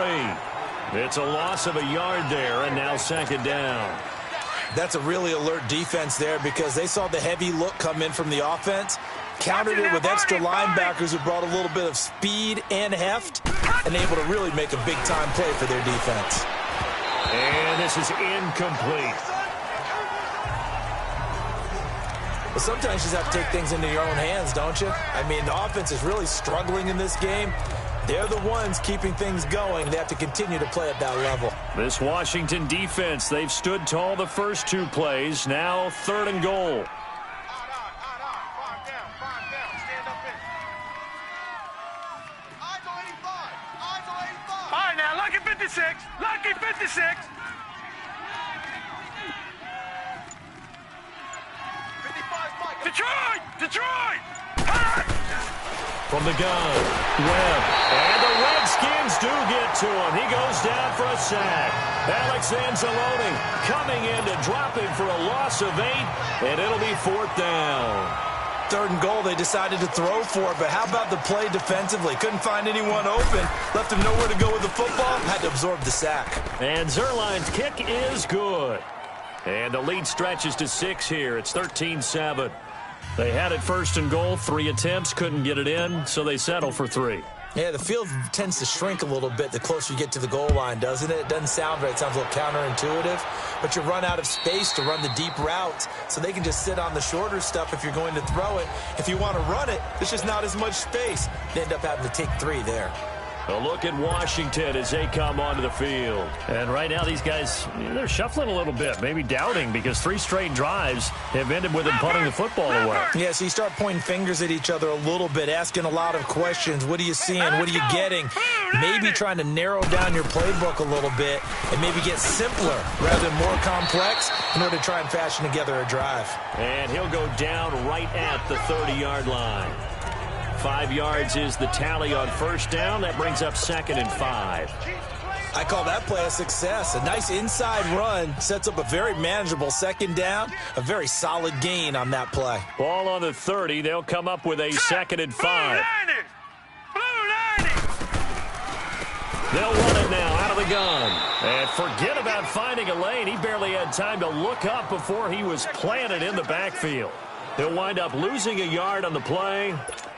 It's a loss of a yard there, and now 2nd down. That's a really alert defense there because they saw the heavy look come in from the offense, countered it with extra linebackers who brought a little bit of speed and heft, and able to really make a big-time play for their defense. And this is incomplete. But sometimes you just have to take things into your own hands, don't you? I mean, the offense is really struggling in this game. They're the ones keeping things going. They have to continue to play at that level. This Washington defense, they've stood tall the first 2 plays. Now 3rd and goal. All right, now, lucky 56. Lucky 56. Detroit! Detroit! From the gun, Webb. And the Redskins do get to him. He goes down for a sack. Alex Anzalone coming in to drop him for a loss of 8, and it'll be 4th down. 3rd and goal, they decided to throw for it, but how about the play defensively? Couldn't find anyone open, left him nowhere to go with the football, had to absorb the sack. And Zerline's kick is good. And the lead stretches to 6 here. It's 13-7. They had it 1st and goal, 3 attempts, couldn't get it in, so they settle for 3. Yeah, the field tends to shrink a little bit the closer you get to the goal line, doesn't it? It doesn't sound right. It sounds a little counterintuitive. But you run out of space to run the deep routes, so they can just sit on the shorter stuff if you're going to throw it. If you want to run it, there's just not as much space. They end up having to take 3 there. A look at Washington as they come onto the field. And right now these guys, they're shuffling a little bit, maybe doubting, because 3 straight drives have ended with them punting the football away. Yeah, so you start pointing fingers at each other a little bit, asking a lot of questions. What are you seeing? What are you getting? Maybe trying to narrow down your playbook a little bit and maybe get simpler rather than more complex in order to try and fashion together a drive. And he'll go down right at the 30-yard line. 5 yards is the tally on 1st down. That brings up 2nd and 5. I call that play a success. A nice inside run sets up a very manageable 2nd down. A very solid gain on that play. Ball on the 30. They'll come up with a 2nd and 5. They'll run it now out of the gun. And forget about finding a lane. He barely had time to look up before he was planted in the backfield. He'll wind up losing a yard on the play.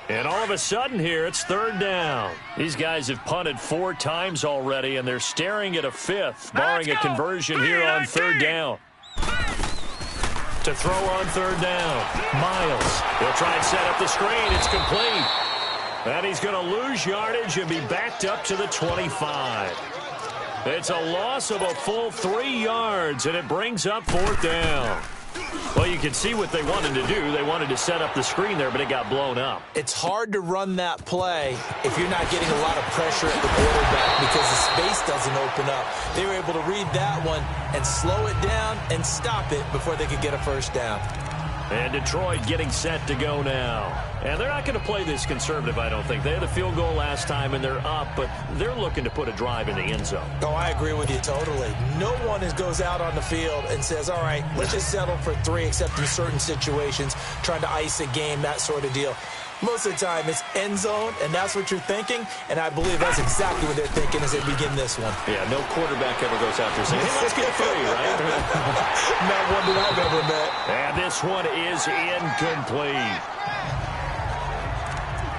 And all of a sudden here, it's 3rd down. These guys have punted 4 times already, and they're staring at a 5th, barring a conversion here on 3rd down. To throw on 3rd down, Miles. He'll try and set up the screen. It's complete. And he's going to lose yardage and be backed up to the 25. It's a loss of a full 3 yards, and it brings up 4th down. Well, you can see what they wanted to do. They wanted to set up the screen there, but it got blown up. It's hard to run that play if you're not getting a lot of pressure at the quarterback because the space doesn't open up. They were able to read that one and slow it down and stop it before they could get a 1st down. And Detroit getting set to go now. And they're not going to play this conservative, I don't think. They had a field goal last time, and they're up, but they're looking to put a drive in the end zone. Oh, I agree with you totally. No one goes out on the field and says, all right, let's just settle for 3, except in certain situations, trying to ice a game, that sort of deal. Most of the time, it's end zone, and that's what you're thinking, and I believe that's exactly what they're thinking as they begin this one. Yeah, no quarterback ever goes out there saying, hey, let's get 3, right? Not one that I've ever met. And this one is incomplete.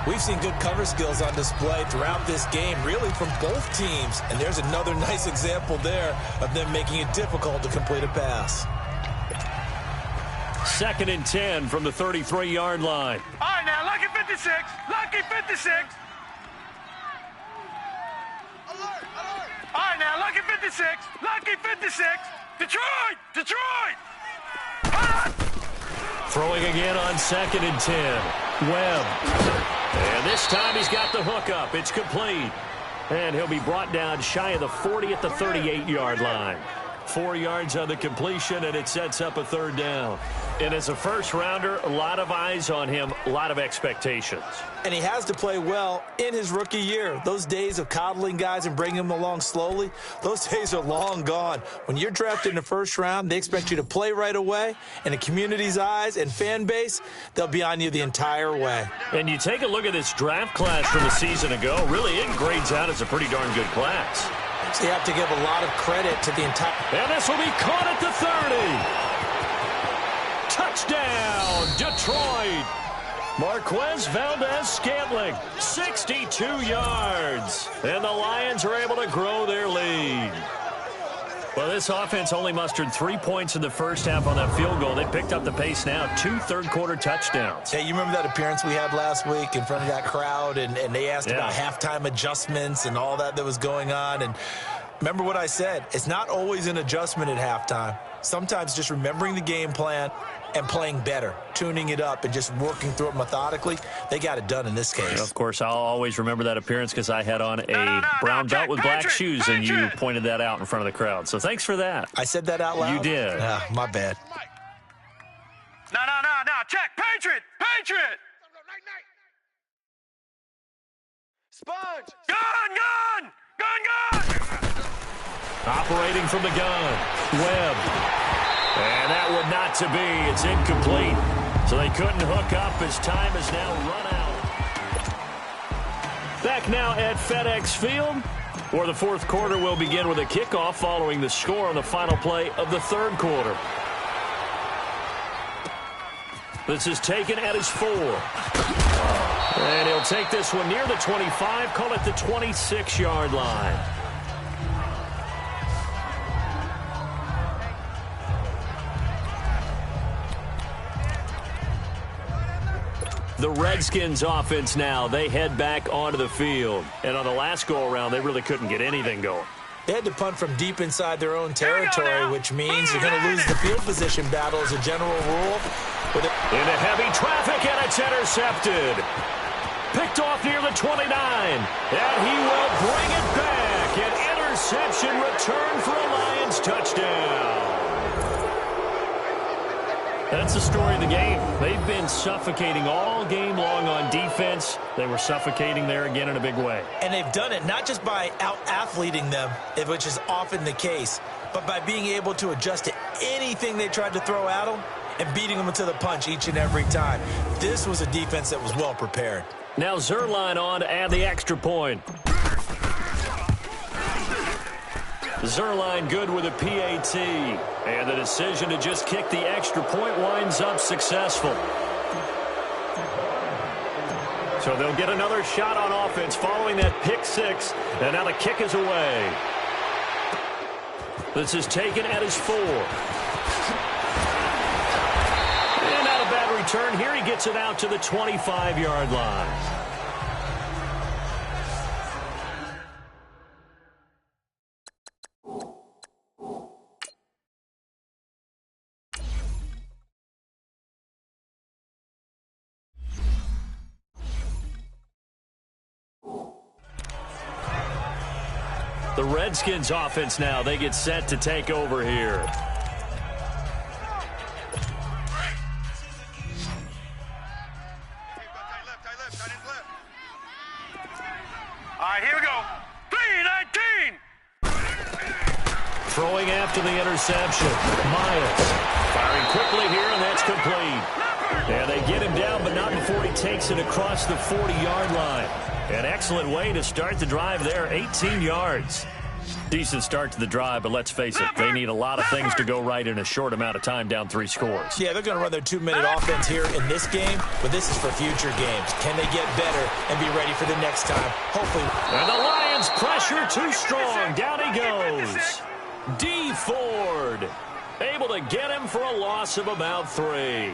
We've seen good cover skills on display throughout this game, really from both teams, and there's another nice example there of them making it difficult to complete a pass. 2nd and 10 from the 33-yard line. All right, now, lucky 56. Lucky 56. Alert, alert. All right, now, lucky 56. Lucky 56. Detroit! Detroit! Throwing again on 2nd and 10. Webb. And this time he's got the hook up. It's complete. And he'll be brought down shy of the 40 at the 38-yard line. 4 yards on the completion, and it sets up a 3rd down. And as a first-rounder, a lot of eyes on him, a lot of expectations. And he has to play well in his rookie year. Those days of coddling guys and bringing them along slowly, those days are long gone. When you're drafted in the 1st round, they expect you to play right away. And the community's eyes and fan base, they'll be on you the entire way. And you take a look at this draft class from a season ago, really it grades out as a pretty darn good class. So you have to give a lot of credit to the entire... And this will be caught at the 30. Touchdown, Detroit. Marquez Valdez-Scantling, 62 yards. And the Lions are able to grow their lead. Well, this offense only mustered 3 points in the first half on that field goal. They picked up the pace now, 2 third-quarter touchdowns. Hey, you remember that appearance we had last week in front of that crowd, and they asked about halftime adjustments and all that was going on. And remember what I said, it's not always an adjustment at halftime. Sometimes just remembering the game plan and playing better, tuning it up and just working through it methodically. They got it done in this case. And of course, I'll always remember that appearance because I had on a brown belt with black shoes, and you pointed that out in front of the crowd. So thanks for that. I said that out loud? You did. My bad. No. Check. Patriot. Patriot. Sponge. Gun. Operating from the gun. Webb. And that would not to be. It's incomplete. So they couldn't hook up as time has now run out. Back now at FedEx Field, where the 4th quarter will begin with a kickoff following the score on the final play of the 3rd quarter. This is taken at his 4. And he'll take this one near the 25, call it the 26-yard line. The Redskins offense now, they head back onto the field. And on the last go-around, they really couldn't get anything going. They had to punt from deep inside their own territory, which means you're going to lose the field position battle as a general rule. Into heavy traffic, and it's intercepted. Picked off near the 29. And he will bring it back. An interception return for a Lions touchdown. That's the story of the game. They've been suffocating all game long on defense. They were suffocating there again in a big way. And they've done it not just by out-athleting them, which is often the case, but by being able to adjust to anything they tried to throw at them and beating them to the punch each and every time. This was a defense that was well prepared. Now Zerline on to add the extra point. Zerline good with a PAT. And the decision to just kick the extra point winds up successful. So they'll get another shot on offense following that pick 6. And now the kick is away. This is taken at his 4. And not a bad return. Here he gets it out to the 25-yard line. The Redskins offense now, they get set to take over here. go. 319. Throwing after the interception. Miles firing quickly here, and that's complete. And they get him down, but not before he takes it across the 40-yard line. An excellent way to start the drive there, 18 yards. Decent start to the drive, but let's face it, they need a lot of things to go right in a short amount of time, down 3 scores. Yeah, they're going to run their 2-minute offense here in this game, but this is for future games. Can they get better and be ready for the next time? Hopefully. And the Lions pressure too strong. Down he goes. D. Ford able to get him for a loss of about 3.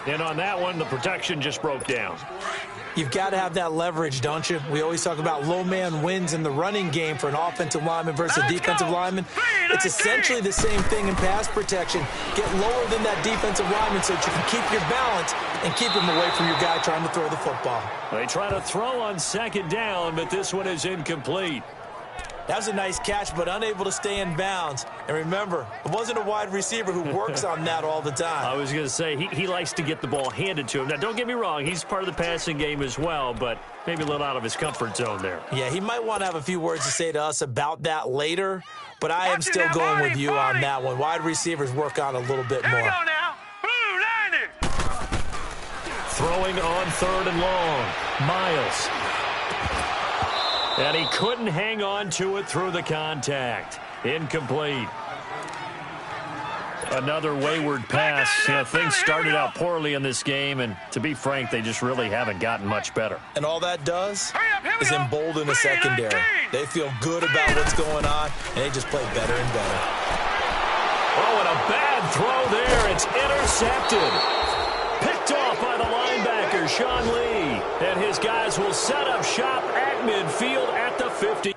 And on that one, the protection just broke down. You've got to have that leverage, don't you? We always talk about low man wins in the running game for an offensive lineman versus a defensive lineman. It's essentially the same thing in pass protection. Get lower than that defensive lineman so that you can keep your balance and keep him away from your guy trying to throw the football. They try to throw on 2nd down, but this one is incomplete. That was a nice catch, but unable to stay in bounds. And remember, it wasn't a wide receiver who works on that all the time. I was going to say, he likes to get the ball handed to him. Now, don't get me wrong, he's part of the passing game as well, but maybe a little out of his comfort zone there. Yeah, he might want to have a few words to say to us about that later, but I am still going with you on that one. Wide receivers work on a little bit more. Here we go now. Blue 90. Throwing on 3rd and long. Miles. And he couldn't hang on to it through the contact. Incomplete. Another wayward pass. You know, things started out poorly in this game, and to be frank, they just really haven't gotten much better. And all that does is embolden the secondary. They feel good about what's going on, and they just play better and better. Oh, and a bad throw there. It's intercepted. Picked off by the linebacker, Sean Lee. And his guys will set up shop at midfield at the 50.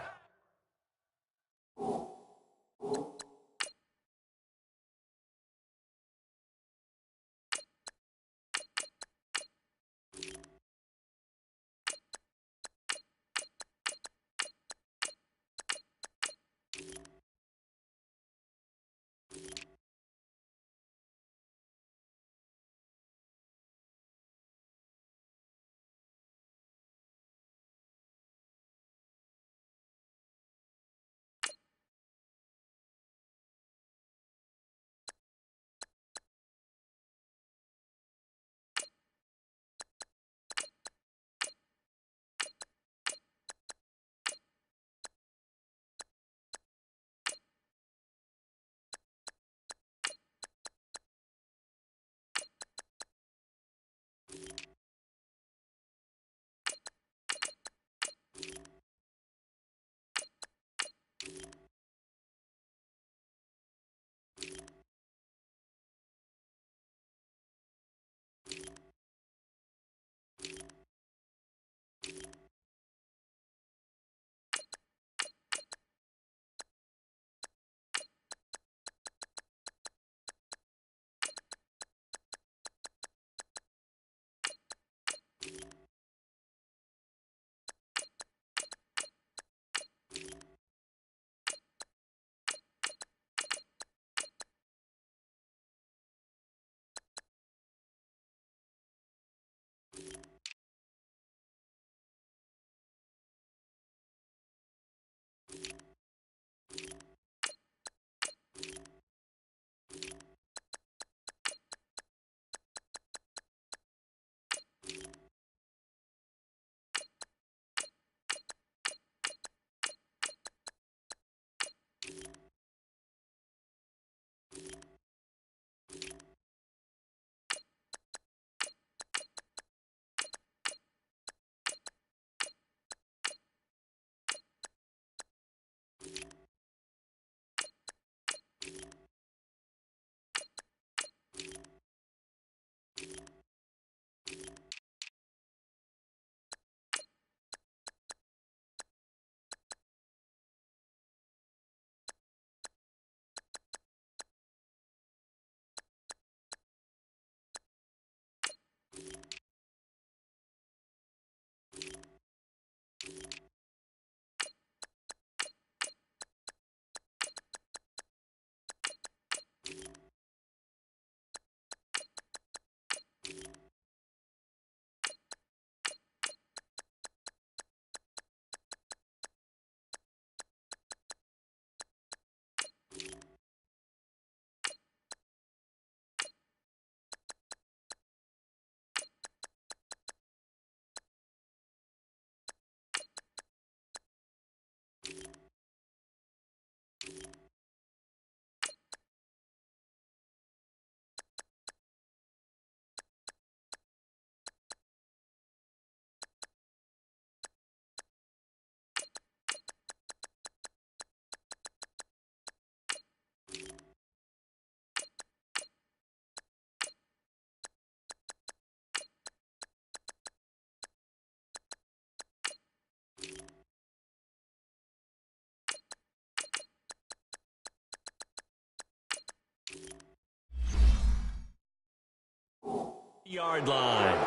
Yard line.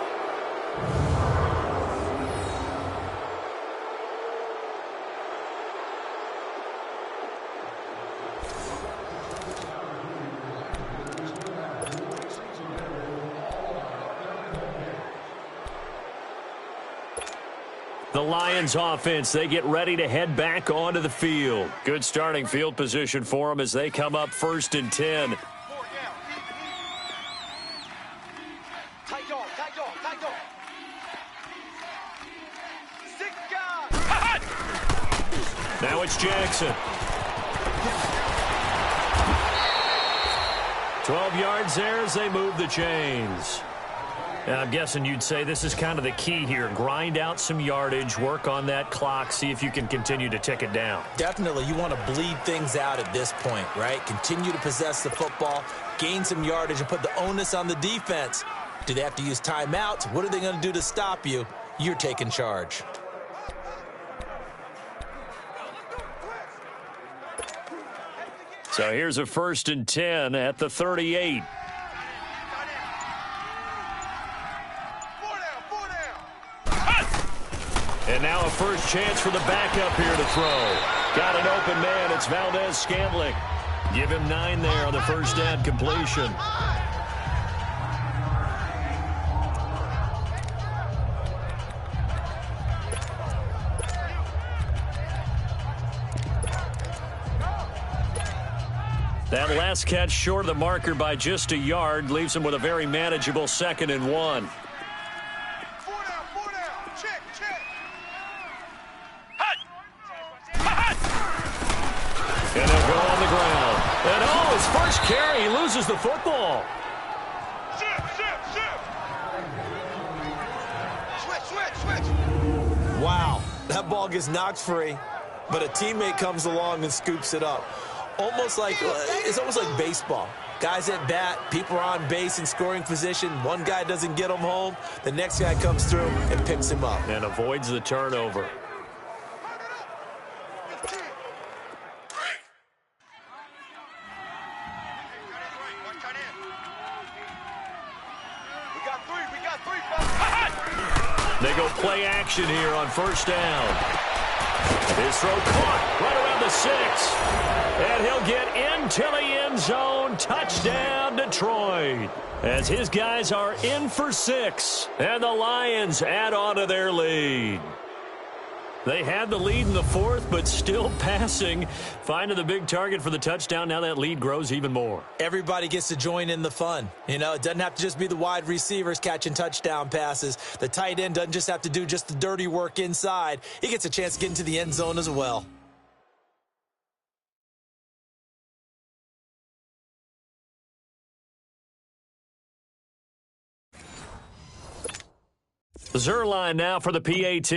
The Lions offense, they get ready to head back onto the field. Good starting field position for them as they come up 1st and 10. Now it's Jackson. 12 yards there as they move the chains. And I'm guessing you'd say this is kind of the key here. Grind out some yardage, work on that clock, see if you can continue to tick it down. Definitely. You want to bleed things out at this point, right? Continue to possess the football, gain some yardage, and put the onus on the defense. Do they have to use timeouts? What are they going to do to stop you? You're taking charge. So here's a 1st and 10 at the 38. And now a first chance for the backup here to throw. Got an open man. It's Valdez-Scantling. Give him 9 there on the first down completion. That last catch short of the marker by just a yard leaves him with a very manageable 2nd and 1. And he'll go on the ground. And oh, his first carry, he loses the football. Wow, that ball gets knocked free, but a teammate comes along and scoops it up. It's almost like baseball. Guys at bat, people are on base in scoring position. One guy doesn't get him home. The next guy comes through and picks him up. And avoids the turnover. They go play action here on first down. His throw caught right around the 6. And he'll get into the end zone. Touchdown, Detroit. As his guys are in for 6. And the Lions add on to their lead. They had the lead in the 4th, but still passing. Finding the big target for the touchdown. Now that lead grows even more. Everybody gets to join in the fun. You know, it doesn't have to just be the wide receivers catching touchdown passes. The tight end doesn't just have to do just the dirty work inside. He gets a chance to get into the end zone as well. Zerline now for the PAT.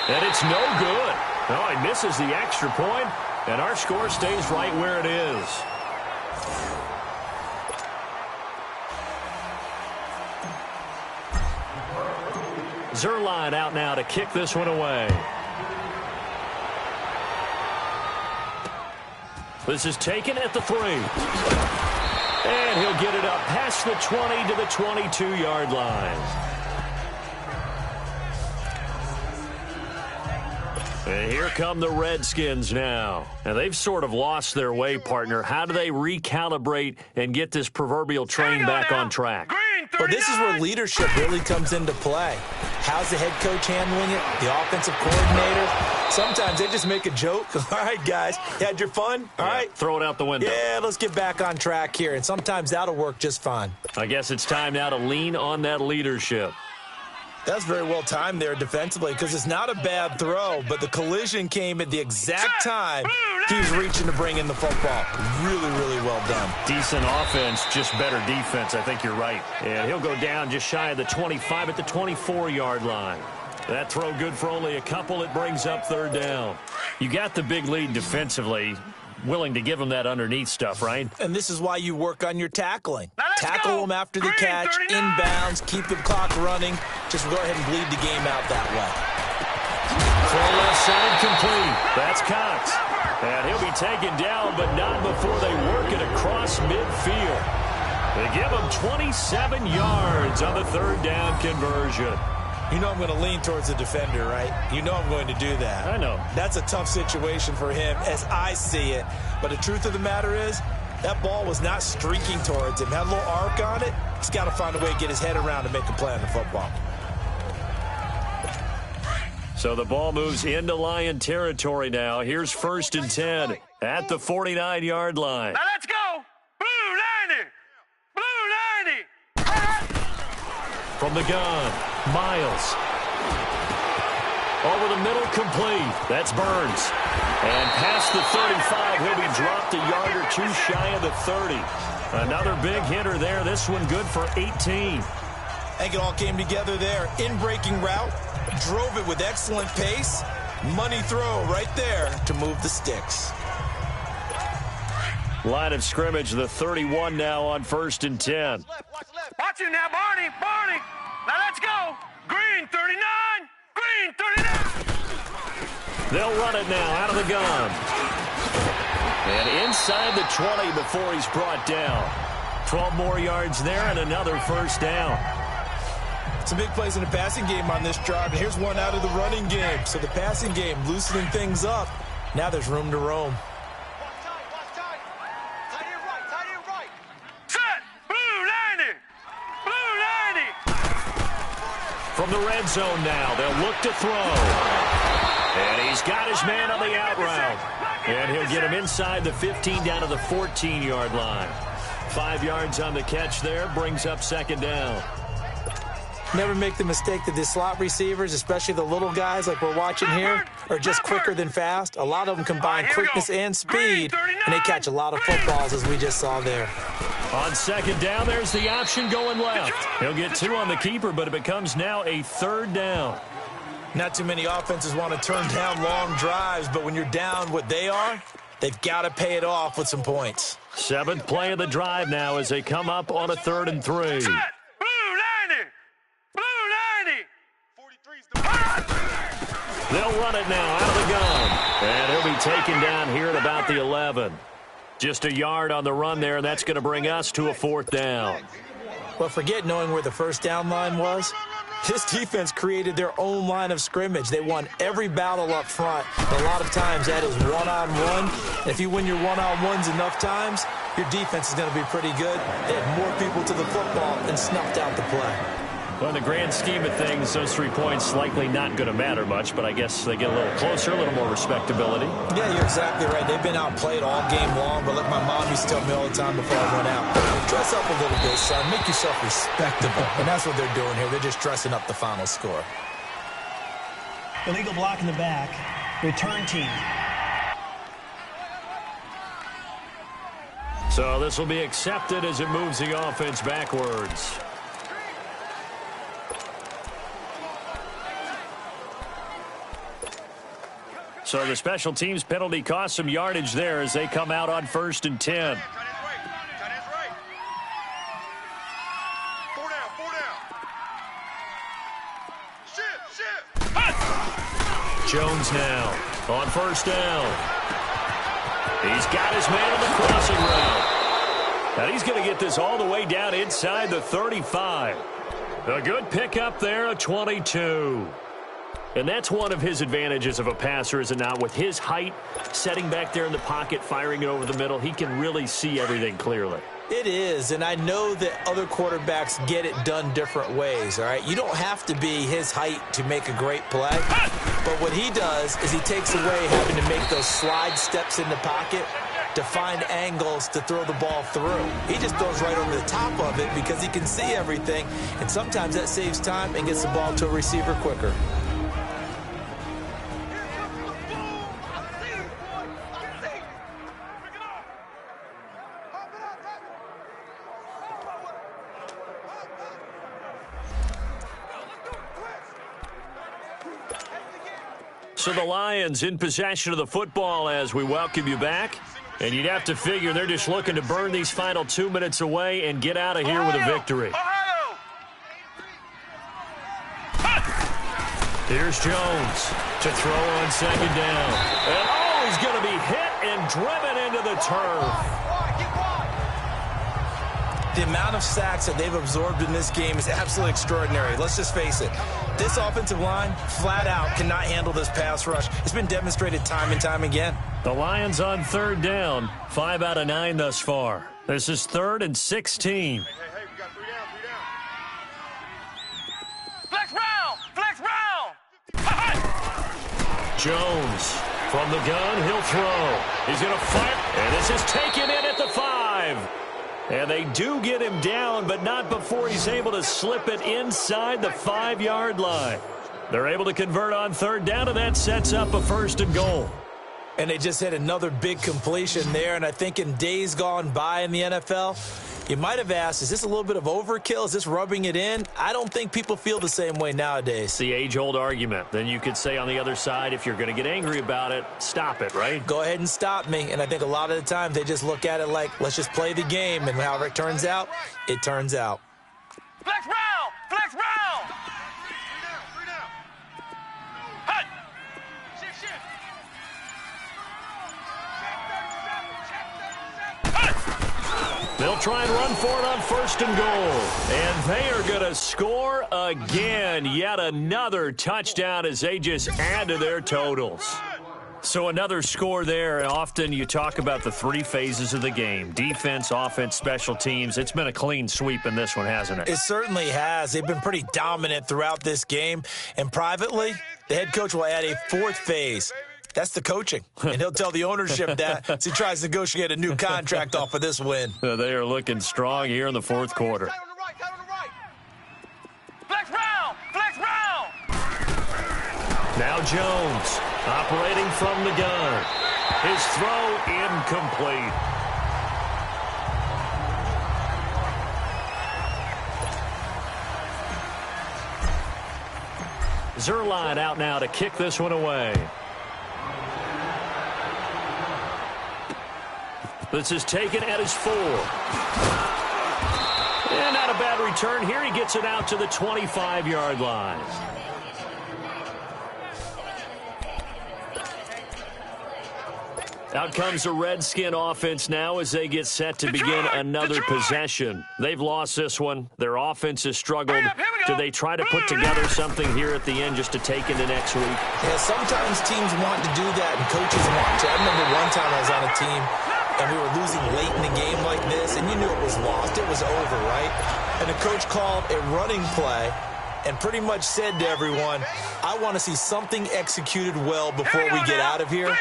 And it's no good. Oh, he misses the extra point, and our score stays right where it is. Zerline out now to kick this one away. This is taken at the 3. And he'll get it up past the 20 to the 22-yard line. And here come the Redskins now. And they've sort of lost their way, partner. How do they recalibrate and get this proverbial train back on track? Well, this is where leadership really comes into play. How's the head coach handling it? The offensive coordinator? Sometimes they just make a joke. All right, guys, you had your fun? All right. Throw it out the window. Yeah, let's get back on track here. And sometimes that'll work just fine. I guess it's time now to lean on that leadership. That's very well timed there defensively because it's not a bad throw, but the collision came at the exact time he was reaching to bring in the football. Really, really well done. Decent offense, just better defense. I think you're right. And he'll go down just shy of the 25 at the 24-yard line. That throw good for only a couple. It brings up 3rd down. You got the big lead defensively. Willing to give them that underneath stuff, right? And this is why you work on your tackling. Tackle them after the catch, inbounds, keep the clock running. Just go ahead and bleed the game out that way. Throw left side complete. That's Cox. And he'll be taken down, but not before they work it across midfield. They give him 27 yards on the third down conversion. You know I'm going to lean towards the defender, right? You know I'm going to do that. I know. That's a tough situation for him as I see it. But the truth of the matter is, that ball was not streaking towards him. Had a little arc on it. He's got to find a way to get his head around and make a play on the football. So the ball moves into Lion territory now. Here's 1st and 10 at the 49-yard line. Now let's go. Blue 90. Blue 90. From the gun, Miles. Over the middle, complete. That's Burns. And past the 35, he'll be dropped a yard or two shy of the 30. Another big hitter there. This one good for 18. I think it all came together there. In-breaking route, drove it with excellent pace. Money throw right there to move the sticks. Line of scrimmage, the 31 now on 1st and 10. Watch it now, Barney. Barney. Now let's go. Green 39. Green 39. They'll run it now out of the gun. And inside the 20 before he's brought down. 12 more yards there and another first down. Some big plays in the passing game on this drive, and here's one out of the running game. So the passing game loosening things up. Now there's room to roam. Set. Blue 90. Blue 90. From the red zone now, they'll look to throw. And he's got his man on the out route. And he'll get him inside the 15 down to the 14-yard line. 5 yards on the catch there, brings up 2nd down. Never make the mistake that the slot receivers, especially the little guys like we're watching here, are just quicker than fast. A lot of them combine quickness and speed, and they catch a lot of footballs, as we just saw there. On 2nd down, there's the option going left. He'll get 2 on the keeper, but it becomes now a 3rd down. Not too many offenses want to turn down long drives, but when you're down what they are, they've got to pay it off with some points. 7th play of the drive now as they come up on a 3rd and 3. Set. Blue 90. Blue 90. They'll run it now out of the gun. And he'll be taken down here at about the 11. Just a yard on the run there, and that's going to bring us to a 4th down. But forget knowing where the first down line was. This defense created their own line of scrimmage. They won every battle up front. And a lot of times that is one-on-one. And if you win your one-on-ones enough times, your defense is going to be pretty good. They had more people to the football and snuffed out the play. Well, in the grand scheme of things, those 3 points likely not going to matter much, but I guess they get a little closer, a little more respectability. Yeah, you're exactly right. They've been outplayed all game long, but like my mom used to tell me all the time before I went out, dress up a little bit, son. Make yourself respectable. And that's what they're doing here. They're just dressing up the final score. Illegal block in the back. Return team. So this will be accepted as it moves the offense backwards. So the special teams penalty cost some yardage there as they come out on 1st and 10. Jones now on 1st down. He's got his man on the crossing route. And he's going to get this all the way down inside the 35. A good pickup there, a 22. And that's one of his advantages of a passer, is it not? With his height, setting back there in the pocket, firing it over the middle, he can really see everything clearly. It is, and I know that other quarterbacks get it done different ways, all right? You don't have to be his height to make a great play, but what he does is he takes away having to make those slide steps in the pocket to find angles to throw the ball through. He just throws right over the top of it because he can see everything, and sometimes that saves time and gets the ball to a receiver quicker. So the Lions in possession of the football as we welcome you back. And you'd have to figure they're just looking to burn these final 2 minutes away and get out of here with a victory. Here's Jones to throw on 2nd down. And he's going to be hit and driven into the turf. The amount of sacks that they've absorbed in this game is absolutely extraordinary. Let's just face it. This offensive line, flat out, cannot handle this pass rush. It's been demonstrated time and time again. The Lions on third down, 5 out of 9 thus far. This is 3rd and 16. Hey, we got 3 down, 3 down. Flex round! Jones from the gun, he'll throw. He's going to fire, and this is taken in at the 5. And they do get him down, but not before he's able to slip it inside the 5-yard line. They're able to convert on third down, and that sets up a 1st and goal. And they just had another big completion there, and I think in days gone by in the NFL, you might have asked, is this a little bit of overkill? Is this rubbing it in? I don't think people feel the same way nowadays. It's the age-old argument. Then you could say on the other side, if you're going to get angry about it, stop it, right? Go ahead and stop me. And I think a lot of the time they just look at it like, let's just play the game. And however it turns out, it turns out. Flex round! Flex round! 3 down. Hut! They'll try and run for it on 1st and goal. And they are going to score again. Yet another touchdown as they just add to their totals. So another score there. And often you talk about the 3 phases of the game. Defense, offense, special teams. It's been a clean sweep in this one, hasn't it? It certainly has. They've been pretty dominant throughout this game. And privately, the head coach will add a 4th phase. That's the coaching. And he'll tell the ownership that as he tries to negotiate a new contract off of this win. They are looking strong here in the 4th quarter. Tight on the right! Flex round! Flex round! Now Jones operating from the gun. His throw incomplete. Zerline out now to kick this one away. This is taken at his 4. And not a bad return here. He gets it out to the 25-yard line. Out comes the Redskin offense now as they get set to begin another possession. They've lost this one. Their offense has struggled. Do they try to put together something here at the end just to take into next week? Yeah, sometimes teams want to do that and coaches want to. I remember one time I was on a team and we were losing late in the game like this, and you knew it was lost. It was over, right? And the coach called a running play and pretty much said to everyone, I want to see something executed well before we get out of here.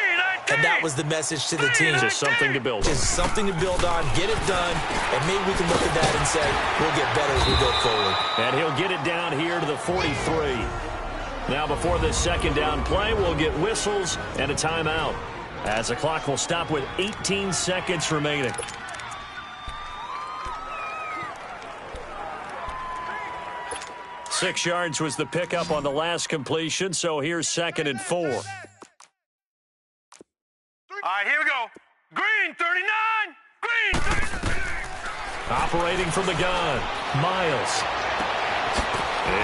And that was the message to the team. Just something to build on. Just something to build on, get it done, and maybe we can look at that and say, we'll get better as we go forward. And he'll get it down here to the 43. Now before this 2nd down play, we'll get whistles and a timeout, as the clock will stop with 18 seconds remaining. Six yards was the pickup on the last completion, so here's 2nd and 4. All right, here we go. Green, 39! Green, 39! Operating from the gun, Miles.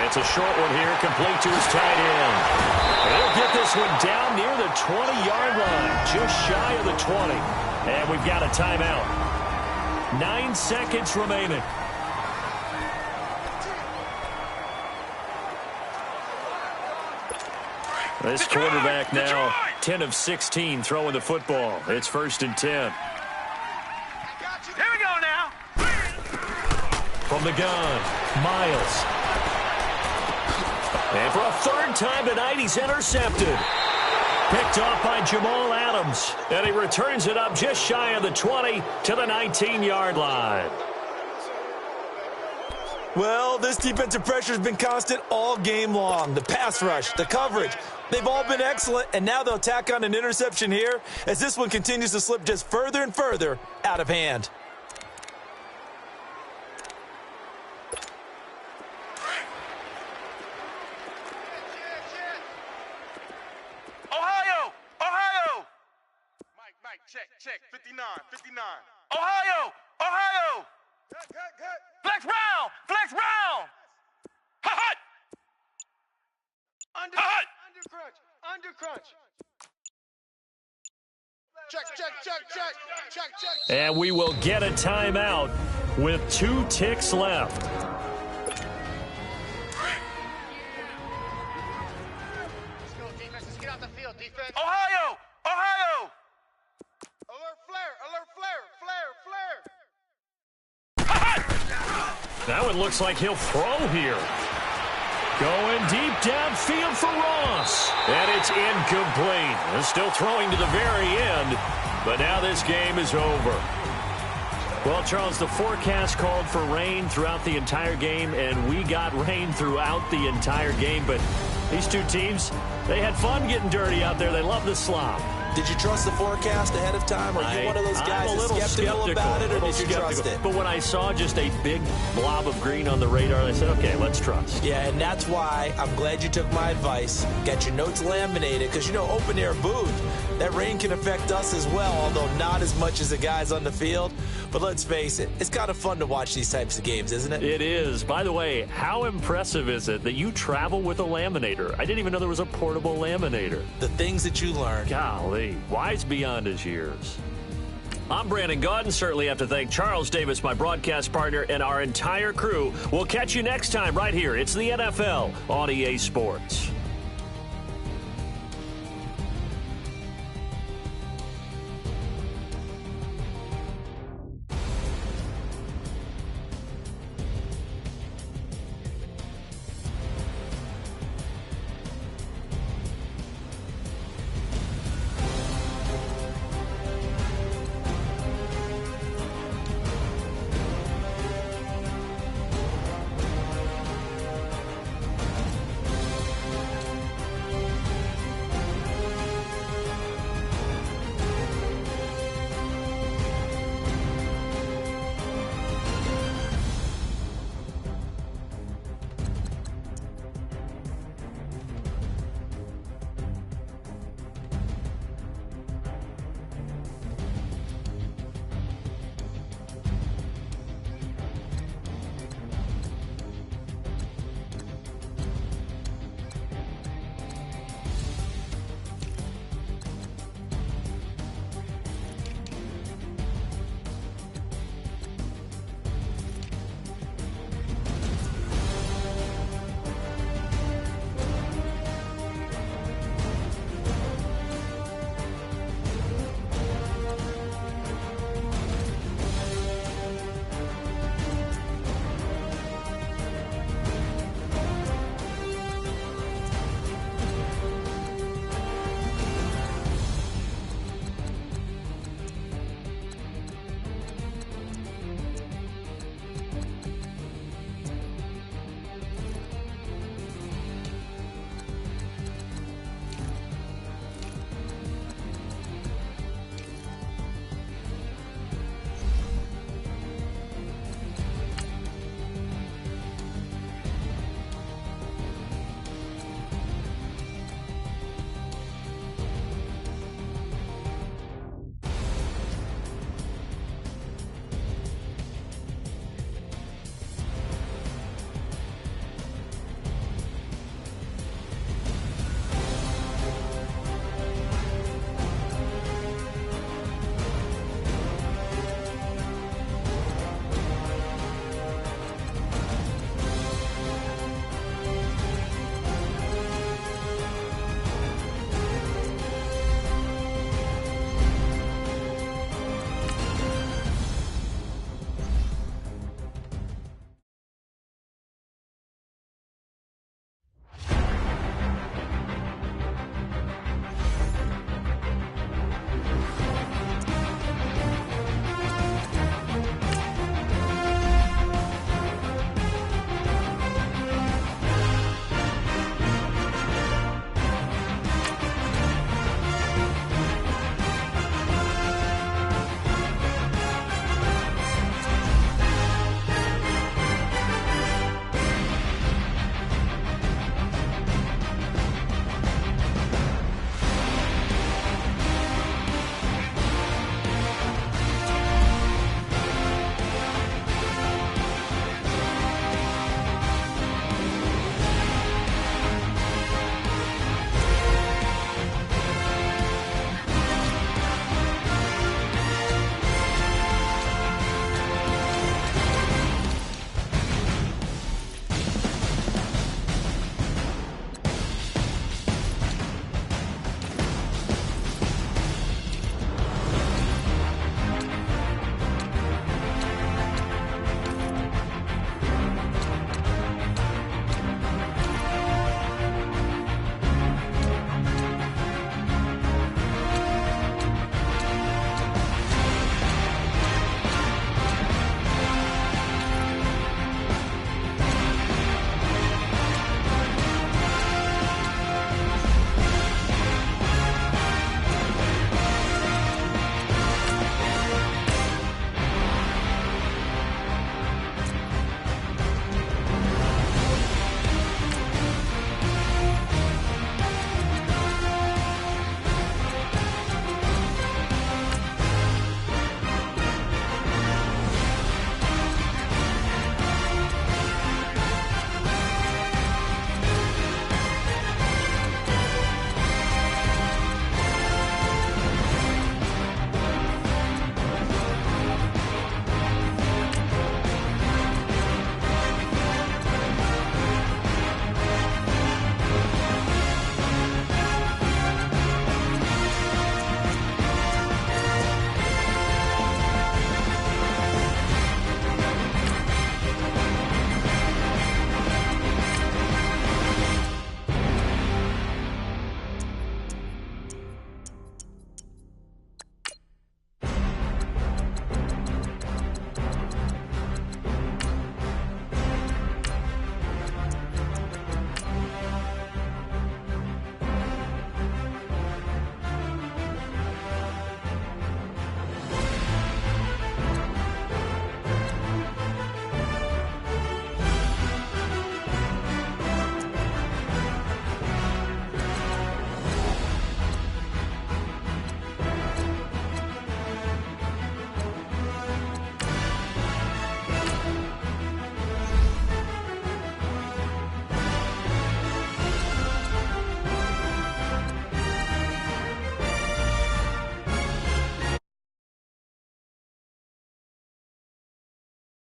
It's a short one here, complete to his tight end. He'll get this one down near the 20-yard line, just shy of the 20. And we've got a timeout. 9 seconds remaining. This quarterback now 10 of 16 throwing the football. It's 1st and 10. Here we go now. From the gun, Miles. And for a 3rd time tonight, he's intercepted. Picked off by Jamal Adams. And he returns it up just shy of the 20 to the 19-yard line. Well, this defensive pressure has been constant all game long. The pass rush, the coverage, they've all been excellent, and now they'll tack on an interception here as this one continues to slip just further and further out of hand. Ohio! Ohio! Mike, check. 59. Ohio! Ohio! Cut. Flex round! Flex round! Hut! Under crunch. And we will get a timeout with 2 ticks left. Ohio! Ohio! Alert flare! That one looks like he'll throw here. Going deep downfield for Ross. And it's incomplete. They're still throwing to the very end. But now this game is over. Well, Charles, the forecast called for rain throughout the entire game, and we got rain throughout the entire game. But these two teams, they had fun getting dirty out there. They love the slop. Did you trust the forecast ahead of time? Are you one of those guys that's skeptical about it, or did you trust it? But when I saw just a big blob of green on the radar, I said, okay, let's trust. Yeah, and that's why I'm glad you took my advice. Get your notes laminated, because, you know, open air boot, that rain can affect us as well, although not as much as the guys on the field. But let's face it, it's kind of fun to watch these types of games, isn't it? It is. By the way, how impressive is it that you travel with a laminator? I didn't even know there was a portable laminator. The things that you learn. Golly, wise beyond his years. I'm Brandon Gaudin. Certainly have to thank Charles Davis, my broadcast partner, and our entire crew. We'll catch you next time right here. It's the NFL on EA Sports.